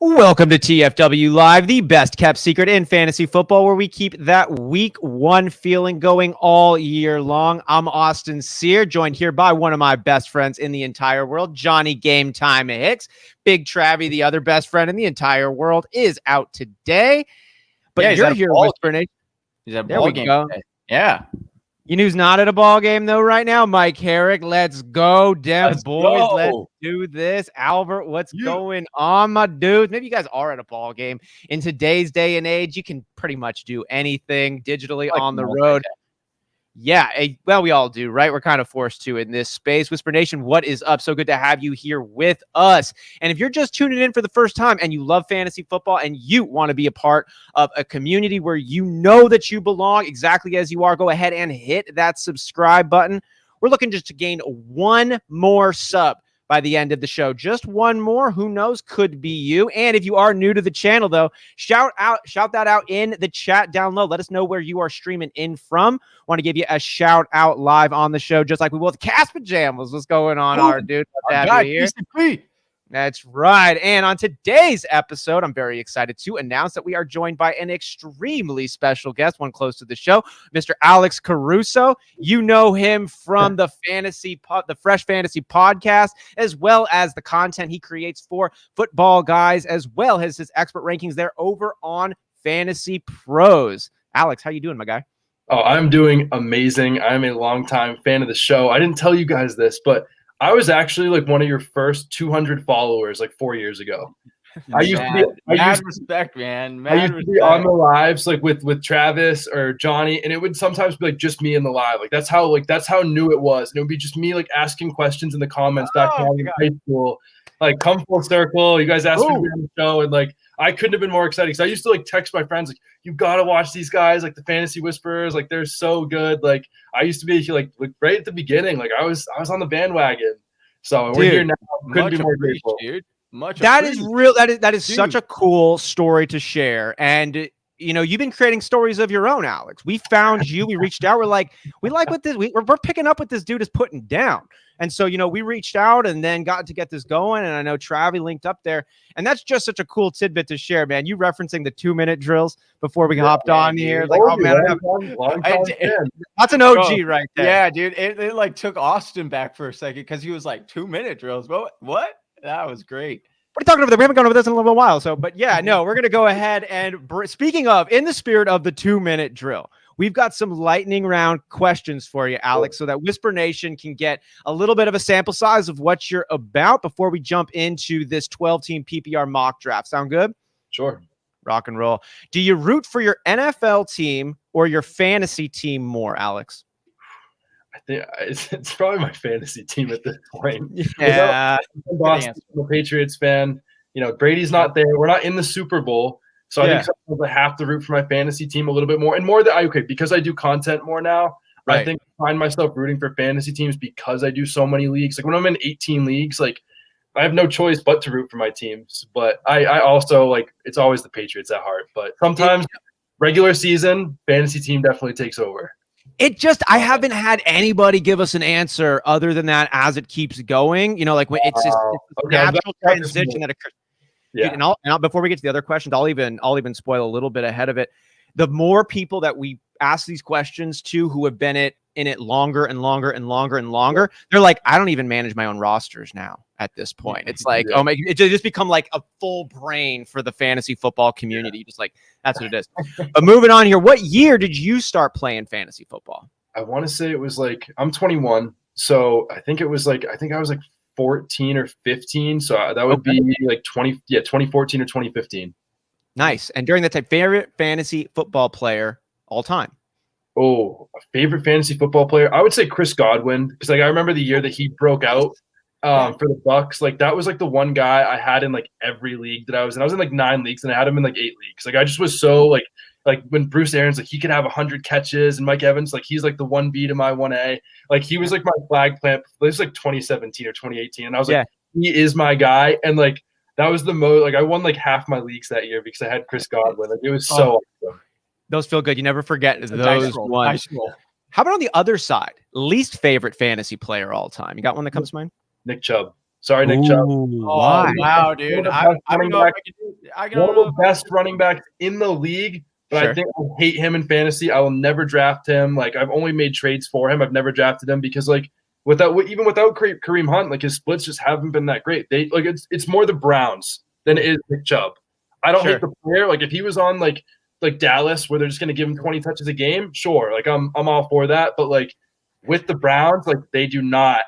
Welcome to TFW Live, the best kept secret in fantasy football, where we keep that week one feeling going all year long. I'm Austin Sear, joined here by one of my best friends in the entire world, Johnny Game Time Hicks. Big Travie, the other best friend in the entire world, is out today. But yeah, you're here, Whisper Nation. He's at a there ball we game go. today. Yeah. You know who's not at a ball game, though, right now? Mike Herrick. Let's go, Dem boys. Go. Let's do this. Albert, what's going on, my dudes? Maybe you guys are at a ball game. In today's day and age, you can pretty much do anything digitally on the road. Yeah, well, we all do, right? We're kind of forced to in this space. Whisper Nation, what is up? So good to have you here with us. And if you're just tuning in for the first time and you love fantasy football and you want to be a part of a community where you know that you belong exactly as you are, go ahead and hit that subscribe button. We're looking just to gain one more sub by the end of the show. Just one more. Who knows? Could be you. And if you are new to the channel, though, shout that out in the chat down low. Let us know where you are streaming in from. Want to give you a shout out live on the show, just like we will with Cast Pajamas. What's going on, our dude? Our guy, here. PCP. That's right. And on today's episode, I'm very excited to announce that we are joined by an extremely special guest, one close to the show, Mr. Alex Caruso. You know him from the Fresh Fantasy podcast, as well as the content he creates for Football Guys, as well as his expert rankings there over on Fantasy Pros. Alex, how you doing, my guy? Oh, I'm doing amazing. I'm a longtime fan of the show. I didn't tell you guys this, but I was actually like one of your first 200 followers like 4 years ago. I used to be on the lives like with Travis or Johnny, and it would sometimes be like just me in the live. Like that's how new it was. And it would be just me like asking questions in the comments back when in high school. Like come full circle. You guys asked me to be on the show, and like I couldn't have been more excited because I used to like text my friends like, you gotta watch these guys, like the Fantasy Whisperers, like they're so good. Like I used to be like right at the beginning, like I was on the bandwagon. So we're here now. Couldn't be more grateful, dude. That is real. That is such a cool story to share. And you know, you've been creating stories of your own, Alex. We found you. We reached out. We're like, we like what this. We're picking up what this dude is putting down. And so, you know, we reached out and then got to get this going. And I know Travie linked up there. And that's just such a cool tidbit to share, man. You referencing the 2-minute drills before we hopped on here. Like, oh, man. That's an OG right there. Yeah, dude. It like took Austin back for a second because he was like 2-minute drills. What? That was great. What are you talking over there? We haven't gone over this in a little while. So, but yeah, no, we're going to go ahead and speaking of, in the spirit of the 2-minute drill, we've got some lightning round questions for you, Alex, so that Whisper Nation can get a little bit of a sample size of what you're about before we jump into this 12-team PPR mock draft. Sound good? Sure. Rock and roll. Do you root for your NFL team or your fantasy team more, Alex? I think it's probably my fantasy team at this point. Yeah. I'm a Patriots fan. You know, Brady's not there. We're not in the Super Bowl. So I think sometimes I have to root for my fantasy team a little bit more. And more because I do content more now. Right. I think I find myself rooting for fantasy teams because I do so many leagues. Like when I'm in 18 leagues, like I have no choice but to root for my teams. But I also like it's always the Patriots at heart. But sometimes regular season, fantasy team definitely takes over. I haven't had anybody give us an answer other than that as it keeps going. You know, like when it's just a natural transition that occurs. Yeah. Dude, and before we get to the other questions, I'll even spoil a little bit ahead of it. The more people that we ask these questions to who have been in it longer and longer and longer and longer, they're like, I don't even manage my own rosters now at this point. It's like, oh my, it just become like a full brain for the fantasy football community. Just like, that's what it is. But moving on here, what year did you start playing fantasy football? I want to say it was like, I'm 21. So I think I was like 14 or 15. So that would be like 2014 or 2015. Nice. And during that time, favorite fantasy football player all time? Oh, a favorite fantasy football player? I would say Chris Godwin, because like I remember the year that he broke out for the Bucks. Like that was like the one guy I had in like every league that I was in. I was in like 9 leagues and I had him in like 8 leagues. Like I just was so like when Bruce Arians, like he could have 100 catches, and Mike Evans, like he's like the 1B to my 1A. Like he was like my flag plant. It was like 2017 or 2018. And I was like, he is my guy. And like, that was the most, like I won like half my leagues that year because I had Chris Godwin. Like it was so awesome. Those feel good. You never forget those ones. How about on the other side? Least favorite fantasy player all time? You got one that comes to mind? Nick Chubb. Sorry, Nick Chubb. Why? Wow, dude. I don't know if I can do One of the best running backs in the league, but Sure. I think I hate him in fantasy. I will never draft him. Like, I've only made trades for him. I've never drafted him because, like, without Kareem Hunt, like, his splits just haven't been that great. It's more the Browns than it is Nick Chubb. I don't hate the player. Like, if he was on like Dallas, where they're just going to give him 20 touches a game, sure. Like, I'm all for that. But, like, with the Browns, like, they do not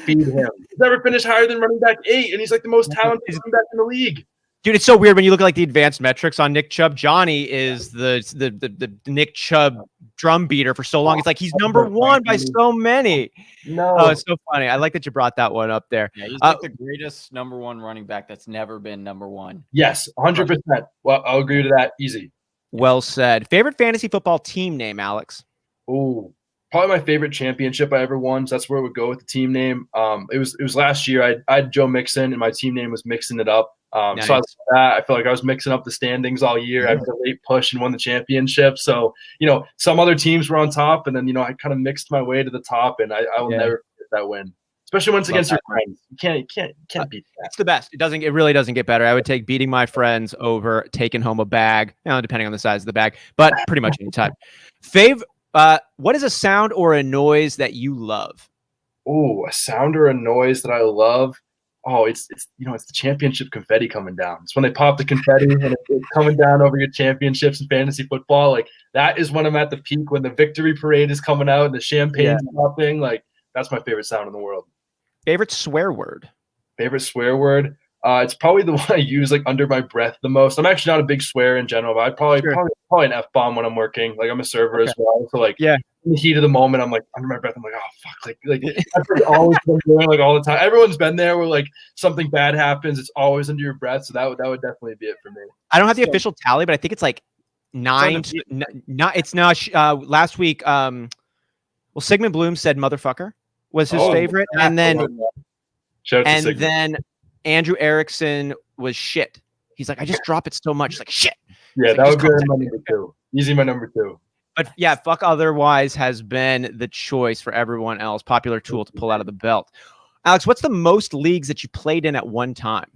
feed him. He's never finished higher than running back 8, and he's like the most talented running back in the league. Dude, it's so weird when you look at like the advanced metrics on Nick Chubb. Johnny is the Nick Chubb drum beater for so long. It's like he's number 1 by so many. No, oh, it's so funny. I like that you brought that one up there. Yeah, he's like the greatest number 1 running back that's never been number 1. Yes, 100%. Well, I'll agree to that. Easy. Well said. Favorite fantasy football team name, Alex? Oh, probably my favorite championship I ever won. So that's where it would go with the team name. It was last year. I had Joe Mixon, and my team name was Mixing It Up. Nice. So I feel like I was mixing up the standings all year. I had a late push and won the championship. So, some other teams were on top, and then, I kind of mixed my way to the top, and I will never forget that win, especially when it's against your friends. You can't beat that. It's the best. It really doesn't get better. I would take beating my friends over taking home a bag, depending on the size of the bag, but pretty much any time. What is a sound or a noise that you love? Oh, a sound or a noise that I love. Oh, it's the championship confetti coming down. It's when they pop the confetti and it's coming down over your championships in fantasy football. Like, that is when I'm at the peak, when the victory parade is coming out and the champagne's popping. Like, that's my favorite sound in the world. Favorite swear word? It's probably the one I use like under my breath the most. I'm actually not a big swearer in general, but I'd probably an F-bomb when I'm working. Like, I'm a server as well. So like, in the heat of the moment, I'm like under my breath. I'm like, oh fuck, like that's what I've always been doing, like, all the time. Everyone's been there where like something bad happens. It's always under your breath. So that would definitely be it for me. I don't have the official tally, but I think it's like 9. It's not last week. Sigmund Bloom said motherfucker was his favorite, and then Andrew Erickson was shit. He's like, I just drop it so much, like shit. Yeah, that would be my number 2. Easy, my number 2. But yeah, fuck otherwise has been the choice for everyone else. Popular tool to pull out of the belt. Alex, what's the most leagues that you played in at one time?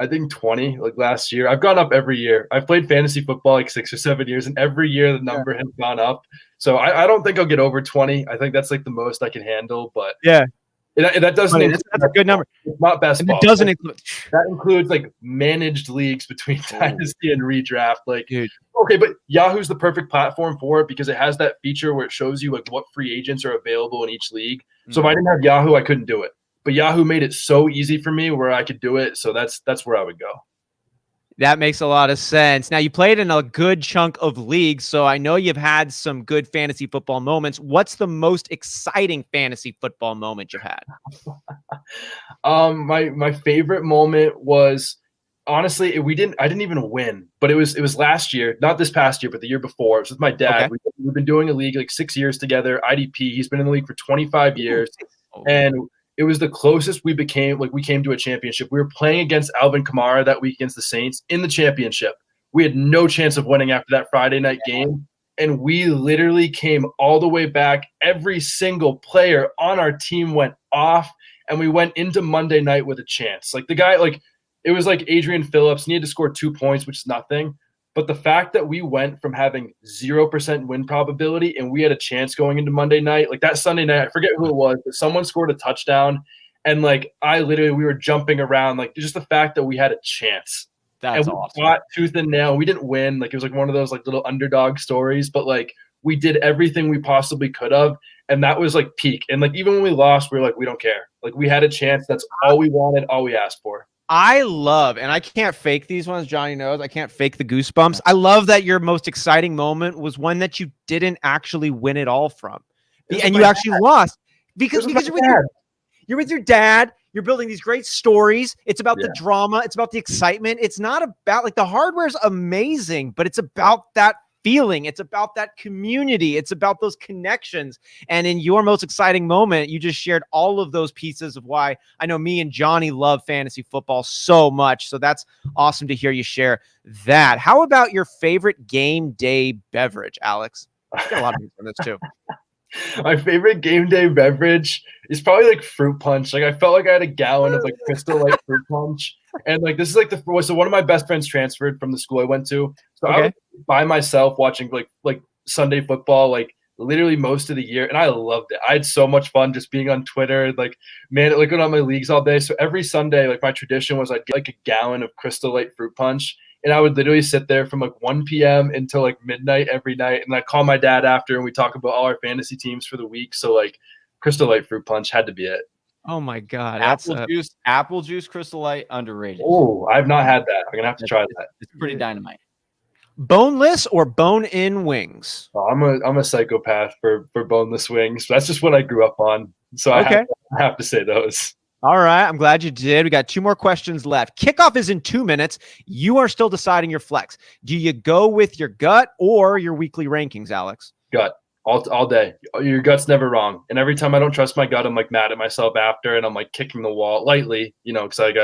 I think 20, like last year. I've gone up every year. I've played fantasy football like 6 or 7 years, and every year the number has gone up. So I don't think I'll get over 20. I think that's like the most I can handle. But that doesn't. That's a good number. It's not best ball. It doesn't include. That includes like managed leagues between Dynasty and Redraft. Like, dude. Okay, but Yahoo's the perfect platform for it because it has that feature where it shows you like what free agents are available in each league. So if I didn't have Yahoo, I couldn't do it. But Yahoo made it so easy for me where I could do it. So that's where I would go. That makes a lot of sense. Now, you played in a good chunk of leagues, so I know you've had some good fantasy football moments. What's the most exciting fantasy football moment you've had? My favorite moment was, honestly, I didn't even win, but it was last year, not this past year, but the year before. It was with my dad. Okay. We've been doing a league like 6 years together. IDP. He's been in the league for 25 years, and it was the closest we came to a championship. We were playing against Alvin Kamara that week against the Saints in the championship. We had no chance of winning after that Friday night game, and we literally came all the way back. Every single player on our team went off, and we went into Monday night with a chance. Like, the guy, like, it was like Adrian Phillips, and he had to score 2 points, which is nothing. But the fact that we went from having 0% win probability and we had a chance going into Monday night, like that Sunday night, I forget who it was, but someone scored a touchdown. And like, we were jumping around, like just the fact that we had a chance. That's and we awesome. fought tooth and nail. We didn't win. Like, it was like one of those like little underdog stories, but like we did everything we possibly could have. And that was like peak. And like, even when we lost, we were like, we don't care. Like, we had a chance. That's all we wanted, all we asked for. I love, and I can't fake these ones, Johnny knows, I can't fake the goosebumps. I love that your most exciting moment was one that you didn't actually win it all from. And you actually lost. Because you're with your dad, you're building these great stories. It's about the drama, it's about the excitement. It's not about, like, the hardware's amazing, but it's about that feeling. It's about that community. It's about those connections. And in your most exciting moment, you just shared all of those pieces of why I know me and Johnny love fantasy football so much. So that's awesome to hear you share that. How about your favorite game day beverage, Alex? You got a lot of these on this too. My favorite game day beverage is probably like fruit punch. Like I felt like I had a gallon of like Crystal Light fruit punch, and like this is like so one of my best friends transferred from the school I went to, so I was by myself watching like Sunday football like literally most of the year, and I loved it. I had so much fun just being on Twitter, like looking at my leagues all day. So every Sunday, like my tradition was I'd get like a gallon of Crystal Light fruit punch. And I would literally sit there from like 1 p.m. until like midnight every night. And I'd call my dad after and we talk about all our fantasy teams for the week. So like Crystal Light fruit punch had to be it. Oh my God. Apple juice, Crystal Light, underrated. Oh, I've not had that. I'm going to have to try that. It's pretty dynamite. Boneless or bone-in wings? Oh, I'm a psychopath for boneless wings. That's just what I grew up on. So I have to say those. All right. I'm glad you did. We got 2 more questions left. Kickoff is in 2 minutes. You are still deciding your flex. Do you go with your gut or your weekly rankings, Alex? Gut. All day. Your gut's never wrong. And every time I don't trust my gut, I'm like mad at myself after, and I'm like kicking the wall lightly, because like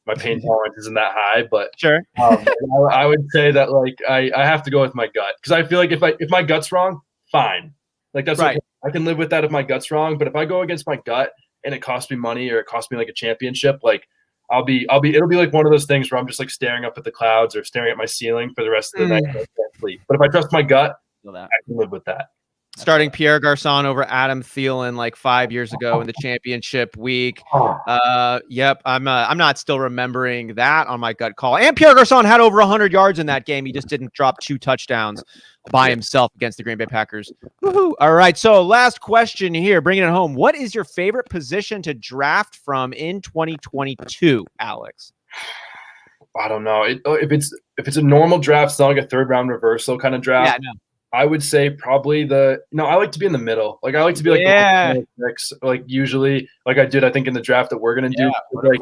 my pain tolerance isn't that high. But sure. I would say that like I have to go with my gut, because I feel like if my gut's wrong, fine. Like that's right. Okay. I can live with that if my gut's wrong. But if I go against my gut and it costs me money or it costs me like a championship, like it'll be like one of those things where I'm just like staring up at the clouds or staring at my ceiling for the rest of the night. I can't sleep. But if I trust my gut, I can live with that. Starting Pierre Garçon over Adam Thielen like 5 years ago in the championship week. Yep. I'm not still remembering that on my gut call. And Pierre Garçon had over 100 yards in that game. He just didn't drop 2 touchdowns by himself against the Green Bay Packers. Woohoo. All right. So last question here, bringing it home. What is your favorite position to draft from in 2022, Alex? I don't know. If it's a normal draft, it's not like a 3rd round reversal kind of draft. Yeah, no. I would say probably I like to be in the middle. Like I like to be like usually like I think in the draft that we're going to do. Like,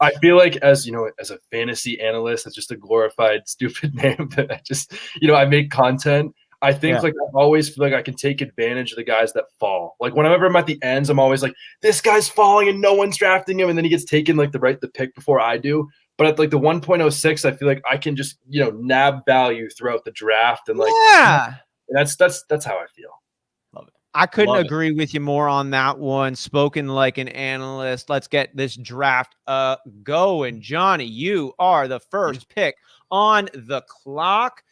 I feel like as a fantasy analyst, that's just a glorified stupid name that I just, I make content. I think like I always feel like I can take advantage of the guys that fall. Like whenever I'm at the ends, I'm always like, this guy's falling and no one's drafting him. And then he gets taken like the pick before I do. But at like the 1.06, I feel like I can just, nab value throughout the draft. And like, that's how I feel. Love it. I couldn't agree with you more on that one. Spoken like an analyst. Let's get this draft going. Johnny, you are the first pick on the clock.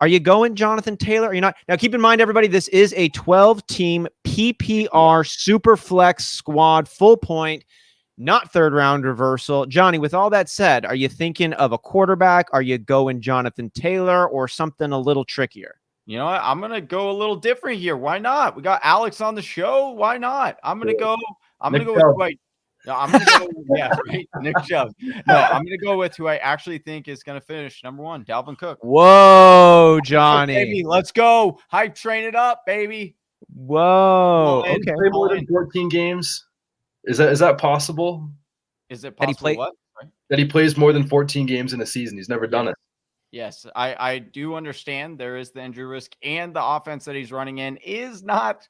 Are you going Jonathan Taylor? Are you not? Now, keep in mind, everybody, this is a 12-team PPR Superflex squad, full point, not 3rd round reversal. Johnny, with all that said, are you thinking of a quarterback? Are you going Jonathan Taylor or something a little trickier? You know what? I'm going to go a little different here. Why not? We got Alex on the show. Why not? I'm going to go with who I'm going to go Nick Chubb. No, I'm going to go with who I actually think is going to finish number 1, Dalvin Cook. Whoa, Johnny. Baby, let's go. Hype train it up, baby. Whoa. Okay. Play more than 14 games. Is that possible? Is it possible that he plays more than 14 games in a season? He's never done it. Yes, I do understand there is the injury risk, and the offense that he's running in is not,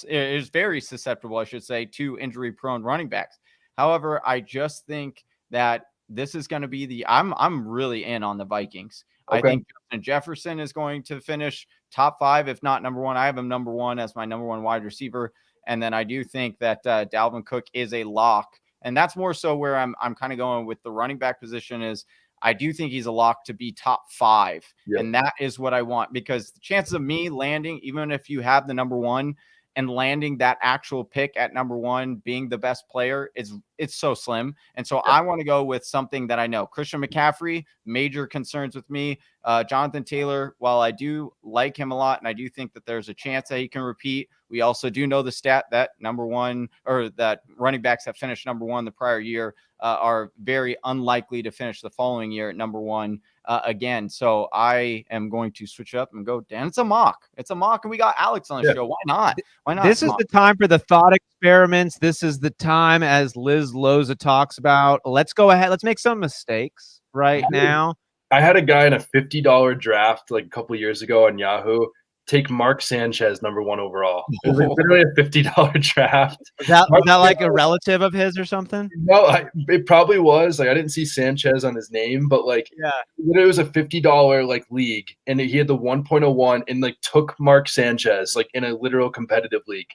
is very susceptible, I should say, to injury-prone running backs. However, I just think that this is going to be I'm really in on the Vikings. Okay. I think Justin Jefferson is going to finish top 5, if not number 1. I have him number 1 as my number 1 wide receiver, and then I do think that Dalvin Cook is a lock, and that's more so where I'm kind of going with the running back position is. I do think he's a lock to be top 5. Yep. And that is what I want, because the chances of me landing, even if you have the number 1 and landing that actual pick at number 1, being the best player, it's so slim. And so I want to go with something that I know. Christian McCaffrey, major concerns with me. Jonathan Taylor, while I do like him a lot, and I do think that there's a chance that he can repeat, we also do know the stat that that running backs that finished number 1 the prior year are very unlikely to finish the following year at number 1 again. So I am going to switch up and go, Dan, it's a mock. And we got Alex on the show. Why not? This is the time for the thought experiments. This is the time, as Liz Loza talks about. Let's go ahead. Let's make some mistakes right now. I had a guy in a $50 draft like a couple of years ago on Yahoo take Mark Sanchez #1 overall. It was like literally a $50 draft. Was that like a relative of his or something? No, it probably was. Like I didn't see Sanchez on his name, but like it was a $50 like league, and he had the 1.01 and like took Mark Sanchez like in a literal competitive league.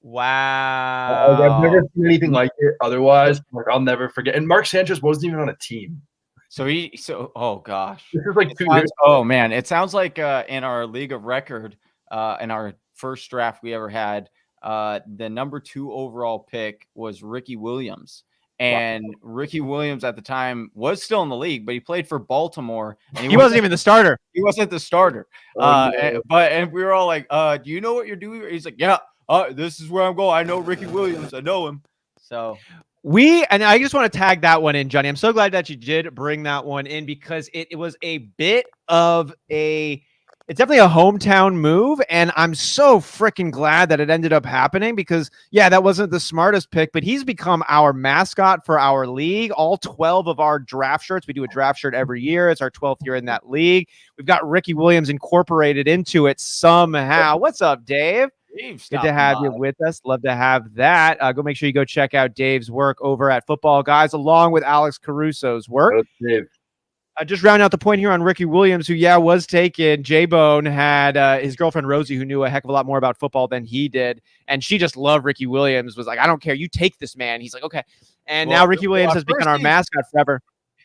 Wow. I've never seen anything like it otherwise. Like I'll never forget. And Mark Sanchez wasn't even on a team. Oh gosh. This is like 2 years. years. Oh man, it sounds like in our league of record, in our first draft we ever had, the number 2 overall pick was Ricky Williams. And Ricky Williams at the time was still in the league, but he played for Baltimore. And he wasn't even the starter. He wasn't the starter. And we were all like, do you know what you're doing? He's like, yeah, this is where I'm going. I know Ricky Williams. I know him. So and I just want to tag that one in, Johnny. I'm so glad that you did bring that one in because it was a bit of it's definitely a hometown move. And I'm so freaking glad that it ended up happening because, yeah, that wasn't the smartest pick, but he's become our mascot for our league. All 12 of our draft shirts. We do a draft shirt every year. It's our 12th year in that league. We've got Ricky Williams incorporated into it somehow. What's up, Dave? Good to have you with us. Love to have that. Go make sure you go check out Dave's work over at Football Guys, along with Alex Caruso's work. Dave. Just rounding out the point here on Ricky Williams, who, was taken. J-Bone had his girlfriend, Rosie, who knew a heck of a lot more about football than he did. And she just loved Ricky Williams, was like, I don't care. You take this man. He's like, okay. And now Ricky Williams has become our mascot forever.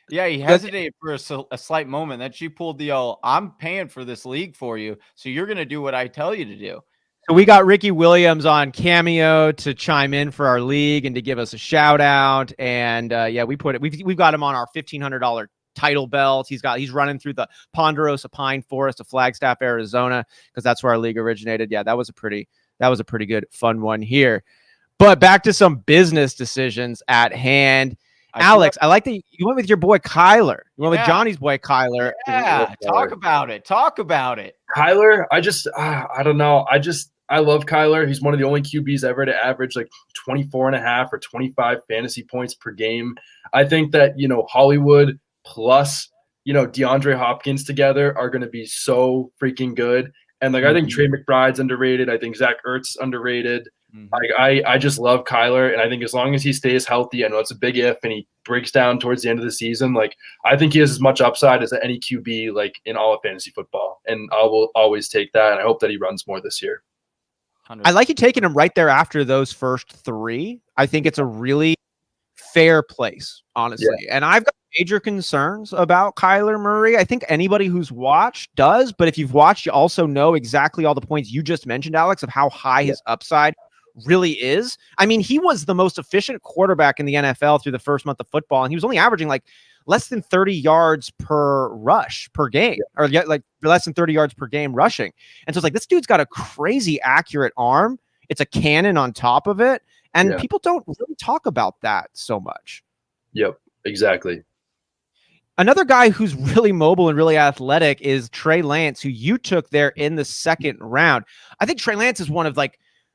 Yeah, he hesitated for a slight moment. Then she pulled the, I'm paying for this league for you, so you're going to do what I tell you to do. So we got Ricky Williams on Cameo to chime in for our league and to give us a shout out. And we've got him on our $1,500 title belt. He's running through the Ponderosa Pine Forest of Flagstaff, Arizona, because that's where our league originated. Yeah, that was a pretty good fun one here. But back to some business decisions at hand. Alex, I like that you went with your boy Kyler. You went with Johnny's boy Kyler. Yeah, talk about it. Kyler, I don't know. I love Kyler. He's one of the only QBs ever to average like 24.5 or 25 fantasy points per game. I think that, Hollywood plus, DeAndre Hopkins together are going to be so freaking good. And I think Trey McBride's underrated. I think Zach Ertz underrated. I just love Kyler, and I think as long as he stays healthy, I know it's a big if, and he breaks down towards the end of the season, I think he has as much upside as any QB in all of fantasy football, and I will always take that. And I hope that he runs more this year. 100%. I like you taking him right there after those first 3. I think it's a really fair place, honestly. Yeah. And I've got major concerns about Kyler Murray. I think anybody who's watched does, but if you've watched, you also know exactly all the points you just mentioned, Alex, of how high his upside really is. I mean, he was the most efficient quarterback in the NFL through the first month of football, and he was only averaging less than 30 yards per rush per game, or less than 30 yards per game rushing. And so it's this dude's got a crazy accurate arm. It's a cannon on top of it. And people don't really talk about that so much. Yep, exactly. Another guy who's really mobile and really athletic is Trey Lance, who you took there in the second round. I think Trey Lance is one of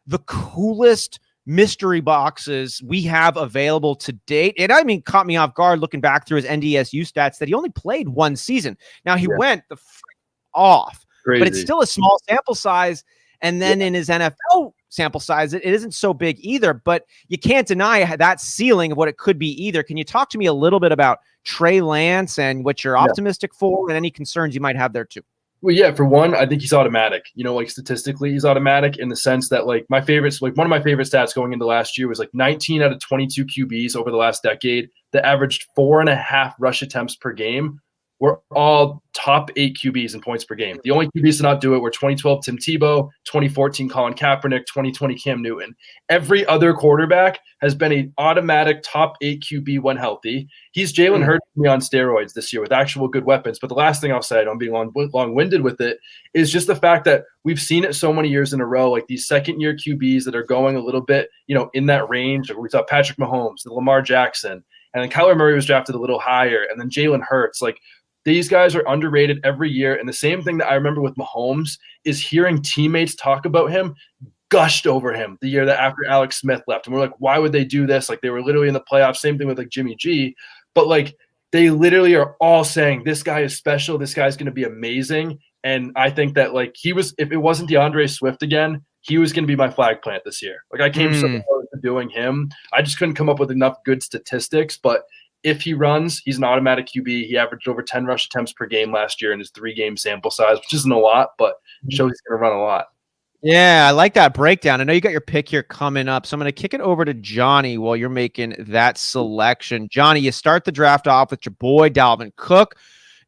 the coolest mystery boxes we have available to date. It caught me off guard looking back through his NDSU stats that he only played 1 season. Now he went the frick off, but it's still a small sample size. And then in his NFL sample size, it isn't so big either, but you can't deny that ceiling of what it could be either. Can you talk to me a little bit about Trey Lance and what you're optimistic for and any concerns you might have there too? Well, yeah, for one, I think he's automatic. Statistically, he's automatic in the sense that one of my favorite stats going into last year was 19 out of 22 QBs over the last decade that averaged 4.5 rush attempts per game were all top 8 QBs in points per game. The only QBs to not do it were 2012 Tim Tebow, 2014 Colin Kaepernick, 2020 Cam Newton. Every other quarterback has been an automatic top 8 QB when healthy. He's Jalen Hurts on steroids this year with actual good weapons. But the last thing I'll say, I don't be long-winded with it, is just the fact that we've seen it so many years in a row, these second-year QBs that are going a little bit, in that range. We saw Patrick Mahomes, Lamar Jackson, and then Kyler Murray was drafted a little higher, and then Jalen Hurts. These guys are underrated every year. And the same thing that I remember with Mahomes is hearing teammates talk about him, gushed over him the year that after Alex Smith left. And we're why would they do this? They were literally in the playoffs. Same thing with Jimmy G. But they literally are all saying, this guy is special. This guy's going to be amazing. And I think that like if it wasn't DeAndre Swift again, he was going to be my flag plant this year. Like I came so close to doing him. I just couldn't come up with enough good statistics. But if he runs, he's an automatic QB. He averaged over 10 rush attempts per game last year in his 3-game sample size, which isn't a lot, but shows he's going to run a lot. Yeah, I like that breakdown. I know you got your pick here coming up, so I'm going to kick it over to Johnny while you're making that selection. Johnny, you start the draft off with your boy Dalvin Cook,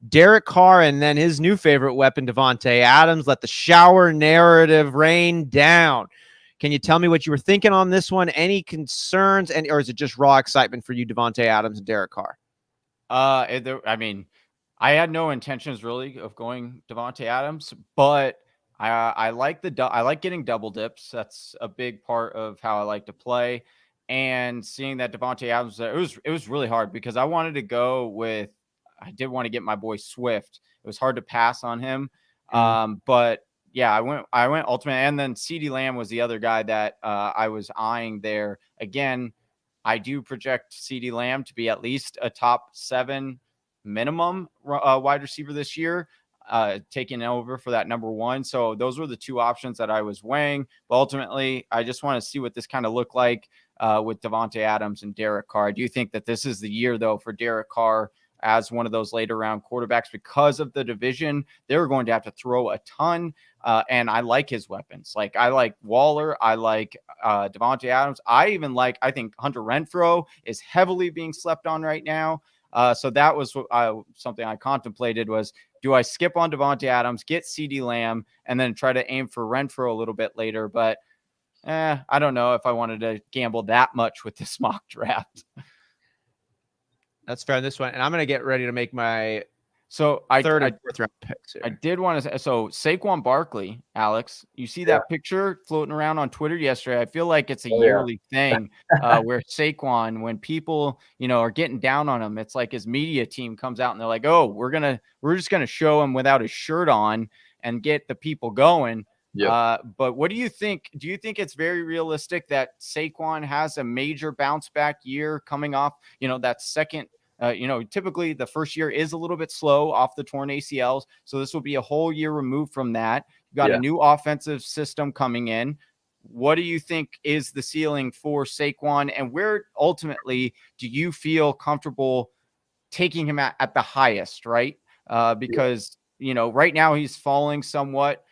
Derek Carr, and then his new favorite weapon, Devontae Adams. Let the shower narrative rain down. Can you tell me what you were thinking on this one? Any concerns, or is it just raw excitement for you, Devontae Adams and Derek Carr? I mean, I had no intentions really of going Devontae Adams, but I like getting double dips. That's a big part of how I like to play. And seeing that Devontae Adams, it was really hard because I wanted to go with. I did want to get my boy Swift. It was hard to pass on him, but yeah, I went ultimate, and then CeeDee Lamb was the other guy that I was eyeing there. Again, I do project CeeDee Lamb to be at least a top 7 minimum wide receiver this year, taking over for that number 1. So those were the 2 options that I was weighing. But ultimately, I just want to see what this kind of looked like with Devontae Adams and Derek Carr. I do think that this is the year, though, for Derek Carr as one of those later round quarterbacks because of the division. They're going to have to throw a ton. And I like his weapons. Like I like Waller. I like Devontae Adams. I think Hunter Renfrow is heavily being slept on right now. So that was something I contemplated was, do I skip on Devontae Adams, get CeeDee Lamb, and then try to aim for Renfrow a little bit later? But I don't know if I wanted to gamble that much with this mock draft. That's fair on this one. And I'm going to get ready to make my third and fourth round picks here. I did want to say, so Saquon Barkley, Alex, you see that picture floating around on Twitter yesterday? I feel like it's a yearly thing where Saquon, when people, are getting down on him, it's like his media team comes out and they're like, oh, we're just going to show him without his shirt on and get the people going. Yep. But what do you think? Do you think it's very realistic that Saquon has a major bounce back year coming off, that second? Typically the first year is a little bit slow off the torn ACLs. So this will be a whole year removed from that. You've got a new offensive system coming in. What do you think is the ceiling for Saquon, and where ultimately do you feel comfortable taking him at the highest, right? Because, right now he's falling somewhat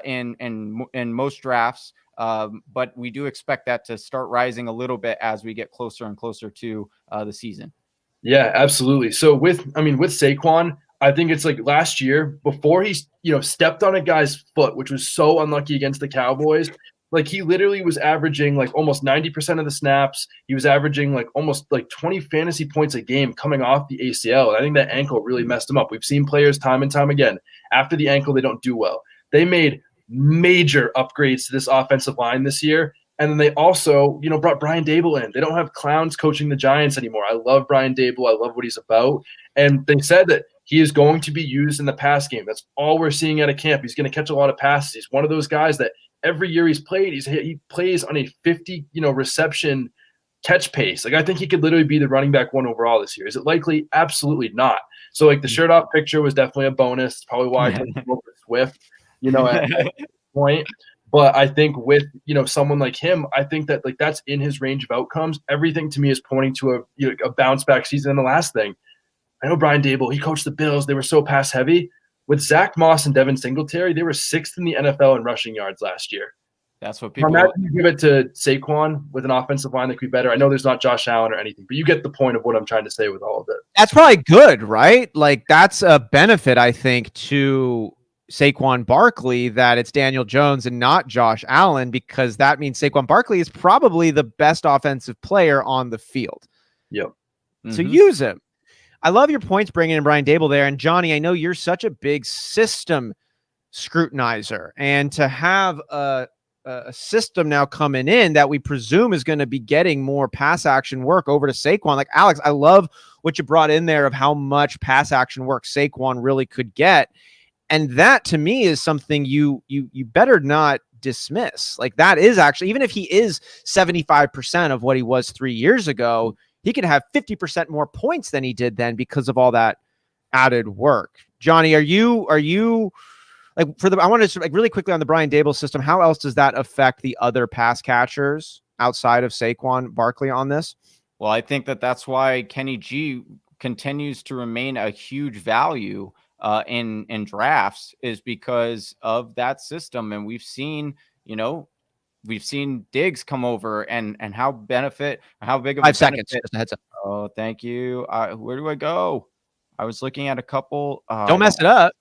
in most drafts. But we do expect that to start rising a little bit as we get closer and closer to the season. Yeah, absolutely. So with Saquon, I think it's like last year before he, stepped on a guy's foot, which was so unlucky against the Cowboys. Like he literally was averaging like almost 90% of the snaps. He was averaging like almost like 20 fantasy points a game coming off the ACL. I think that ankle really messed him up. We've seen players time and time again, after the ankle, they don't do well. They made major upgrades to this offensive line this year. And then they also, brought Brian Dable in. They don't have clowns coaching the Giants anymore. I love Brian Dable. I love what he's about. And they said that he is going to be used in the pass game. That's all we're seeing at a camp. He's going to catch a lot of passes. He's one of those guys that every year he's played, he plays on a 50, reception catch pace. Like I think he could literally be the running back 1 overall this year. Is it likely? Absolutely not. So like the shirt off picture was definitely a bonus. It's probably why I took him over Swift, at that point. But I think with, someone like him, I think that like that's in his range of outcomes. Everything to me is pointing to a bounce back season. And the last thing, I know Brian Dable, he coached the Bills. They were so pass heavy. With Zach Moss and Devin Singletary, they were 6th in the NFL in rushing yards last year. That's what people imagine you give it to Saquon with an offensive line that could be better. I know there's not Josh Allen or anything, but you get the point of what I'm trying to say with all of it. That's probably good, right? Like that's a benefit, I think, to Saquon Barkley, that it's Daniel Jones and not Josh Allen, because that means Saquon Barkley is probably the best offensive player on the field. Yep. So use him. I love your points bringing in Brian Dable there. And Johnny, I know you're such a big system scrutinizer, and to have a system now coming in that we presume is going to be getting more pass action work over to Saquon. Like Alex, I love what you brought in there of how much pass action work Saquon really could get. And that to me is something you better not dismiss. Like that is actually, even if he is 75% of what he was 3 years ago, he could have 50% more points than he did then because of all that added work. Johnny, are you like I want to like really quickly on the Brian Dable system. How else does that affect the other pass catchers outside of Saquon Barkley on this? Well, I think that's why Kenny G continues to remain a huge value in drafts, is because of that system. And we've seen, Diggs come over and how big of a 5 seconds. benefit. Just a heads up. Oh, thank you. Where do I go? I was looking at a couple. Don't mess it up.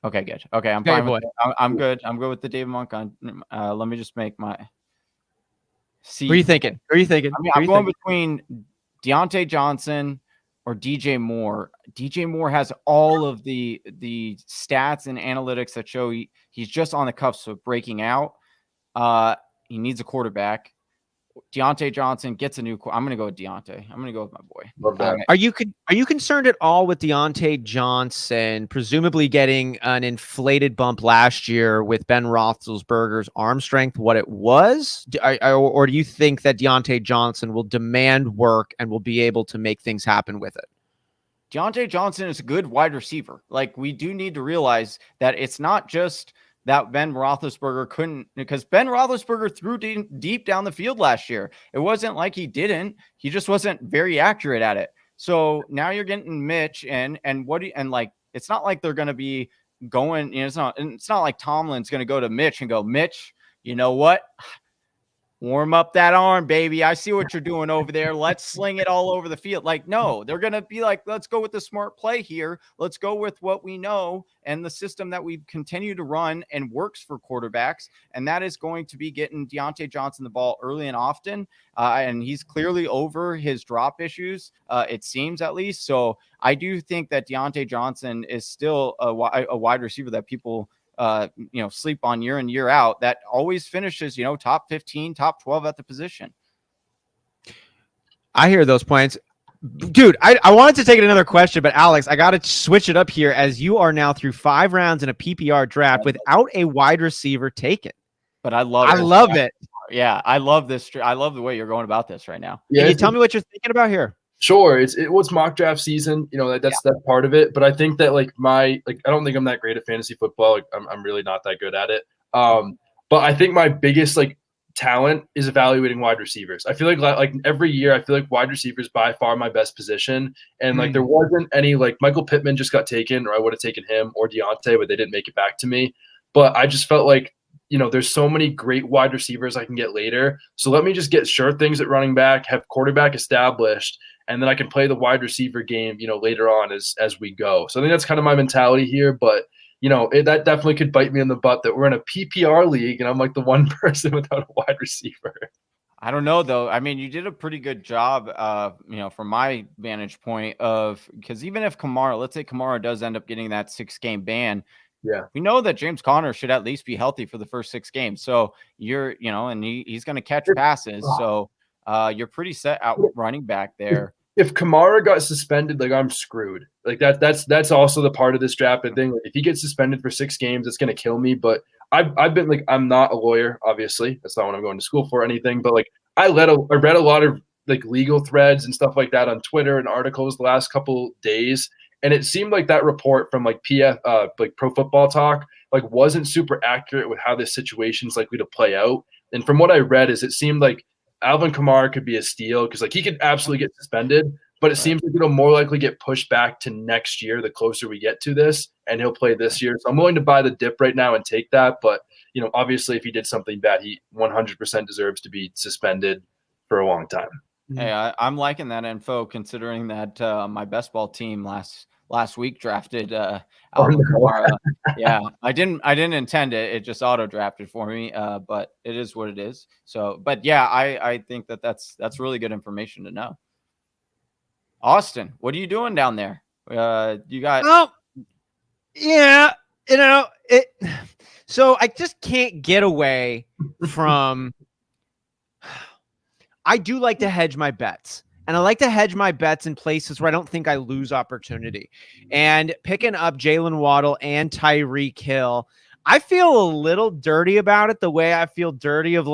Okay, good. Okay, I'm fine with it. I'm good. I'm good with the David Montgomery. Let me just make my. See, Who are you thinking? I mean, I'm going between Deontay Johnson or DJ Moore. DJ Moore has all of the stats and analytics that show he's just on the cusp of breaking out. He needs a quarterback. Deontay Johnson gets a new. I'm going to go with Deontay. I'm going to go with my boy. Love that. Are you concerned at all with Deontay Johnson presumably getting an inflated bump last year with Ben Roethlisberger's arm strength, what it was? Or do you think that Deontay Johnson will demand work and will be able to make things happen with it? Deontay Johnson is a good wide receiver. Like, we do need to realize that it's not just that Ben Roethlisberger couldn't, because Ben Roethlisberger threw deep down the field last year. It wasn't like he didn't. He just wasn't very accurate at it. So now you're getting Mitch and like, it's not like they're going to be going, it's not like Tomlin's going to go to Mitch and go, Mitch, you know what? Warm up that arm, baby. I see what you're doing over there. Let's sling it all over the field. Like, no, they're going to be like, let's go with the smart play here. Let's go with what we know and the system that we continue to run and works for quarterbacks. And that is going to be getting Deontay Johnson the ball early and often. And he's clearly over his drop issues, it seems, at least. So I do think that Deontay Johnson is still a wide receiver that people sleep on year in, year out, that always finishes, top 15, top 12 at the position. I hear those points. Dude, I wanted to take another question, but Alex, I got to switch it up here, as you are now through 5 rounds in a PPR draft without a wide receiver taken. But I love it. Yeah, I love this. I love the way you're going about this right now. Yeah, Can you tell me what you're thinking about here? Sure, it's mock draft season. That's part of it. But I think that I don't think I'm that great at fantasy football. Like, I'm really not that good at it. But I think my biggest talent is evaluating wide receivers. I feel like every year I feel like wide receivers by far my best position. And there wasn't any, Michael Pittman just got taken, or I would have taken him, or Deontay, but they didn't make it back to me. But I just felt like, there's so many great wide receivers I can get later. So let me just get sure things at running back, have quarterback established, and then I can play the wide receiver game, later on as we go. So I think that's kind of my mentality here. But, that definitely could bite me in the butt that we're in a PPR league and I'm like the one person without a wide receiver. I don't know, though. I mean, you did a pretty good job, from my vantage point because even if let's say Kamara does end up getting that 6-game ban, yeah, we know that James Conner should at least be healthy for the first 6 games. So you're, and he's going to catch passes. So you're pretty set out running back there. If Kamara got suspended, I'm screwed. That's also the part of this draft thing. If he gets suspended for 6 games, it's going to kill me. But I've been I'm not a lawyer, obviously. That's not what I'm going to school for or anything. But I read a lot of legal threads and stuff like that on Twitter and articles the last couple days. And it seemed like that report from Pro Football Talk wasn't super accurate with how this situation is likely to play out. And from what I read, it seemed like Alvin Kamara could be a steal because he could absolutely get suspended, but it seems like it'll more likely get pushed back to next year the closer we get to this, and he'll play this year. So I'm willing to buy the dip right now and take that. But obviously, if he did something bad, he 100% deserves to be suspended for a long time. Hey, I'm liking that info, considering that my best ball team last week drafted Alvin Kamara. Yeah, I didn't intend it. It just auto drafted for me. But it is what it is. So, but yeah, I think that's really good information to know. Austin, what are you doing down there? You got? Oh, yeah, it. So I just can't get away from. I do like to hedge my bets. And I like to hedge my bets in places where I don't think I lose opportunity. And picking up Jalen Waddle and Tyreek Hill, I feel a little dirty about it, the way I feel dirty of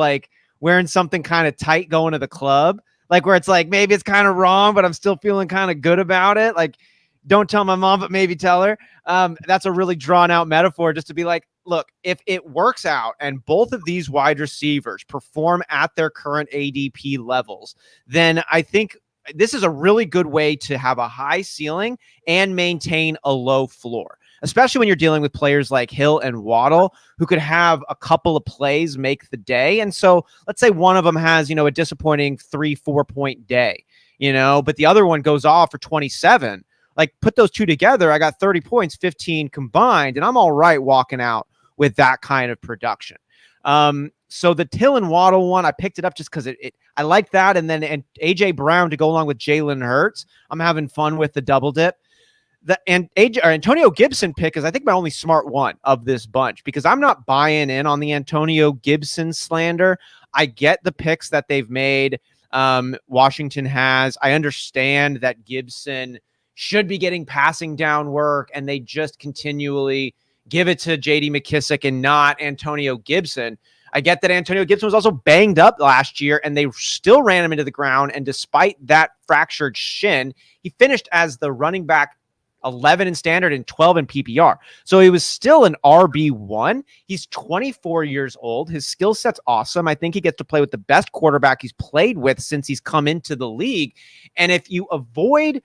wearing something kind of tight going to the club. Where it's maybe it's kind of wrong, but I'm still feeling kind of good about it. Don't tell my mom, but maybe tell her. That's a really drawn out metaphor just to be like, look, if it works out and both of these wide receivers perform at their current ADP levels, then I think this is a really good way to have a high ceiling and maintain a low floor, especially when you're dealing with players like Hill and Waddle, who could have a couple of plays make the day. And so let's say one of them has, a disappointing 3-4 point day, but the other one goes off for 27. Like, put those two together, I got 30 points, 15 combined, and I'm all right walking out with that kind of production. So the Hill and Waddle one, I picked it up just because I like that. And then AJ Brown to go along with Jalen Hurts. I'm having fun with the double dip. Antonio Gibson pick is, I think, my only smart one of this bunch, because I'm not buying in on the Antonio Gibson slander. I get the picks that they've made. Washington has. I understand that Gibson should be getting passing down work, and they just continually give it to J.D. McKissic and not Antonio Gibson. I get that Antonio Gibson was also banged up last year, and they still ran him into the ground. And despite that fractured shin, he finished as the running back 11 in standard and 12 in PPR. So he was still an RB1. He's 24 years old. His skill set's awesome. I think he gets to play with the best quarterback he's played with since he's come into the league. And if you avoid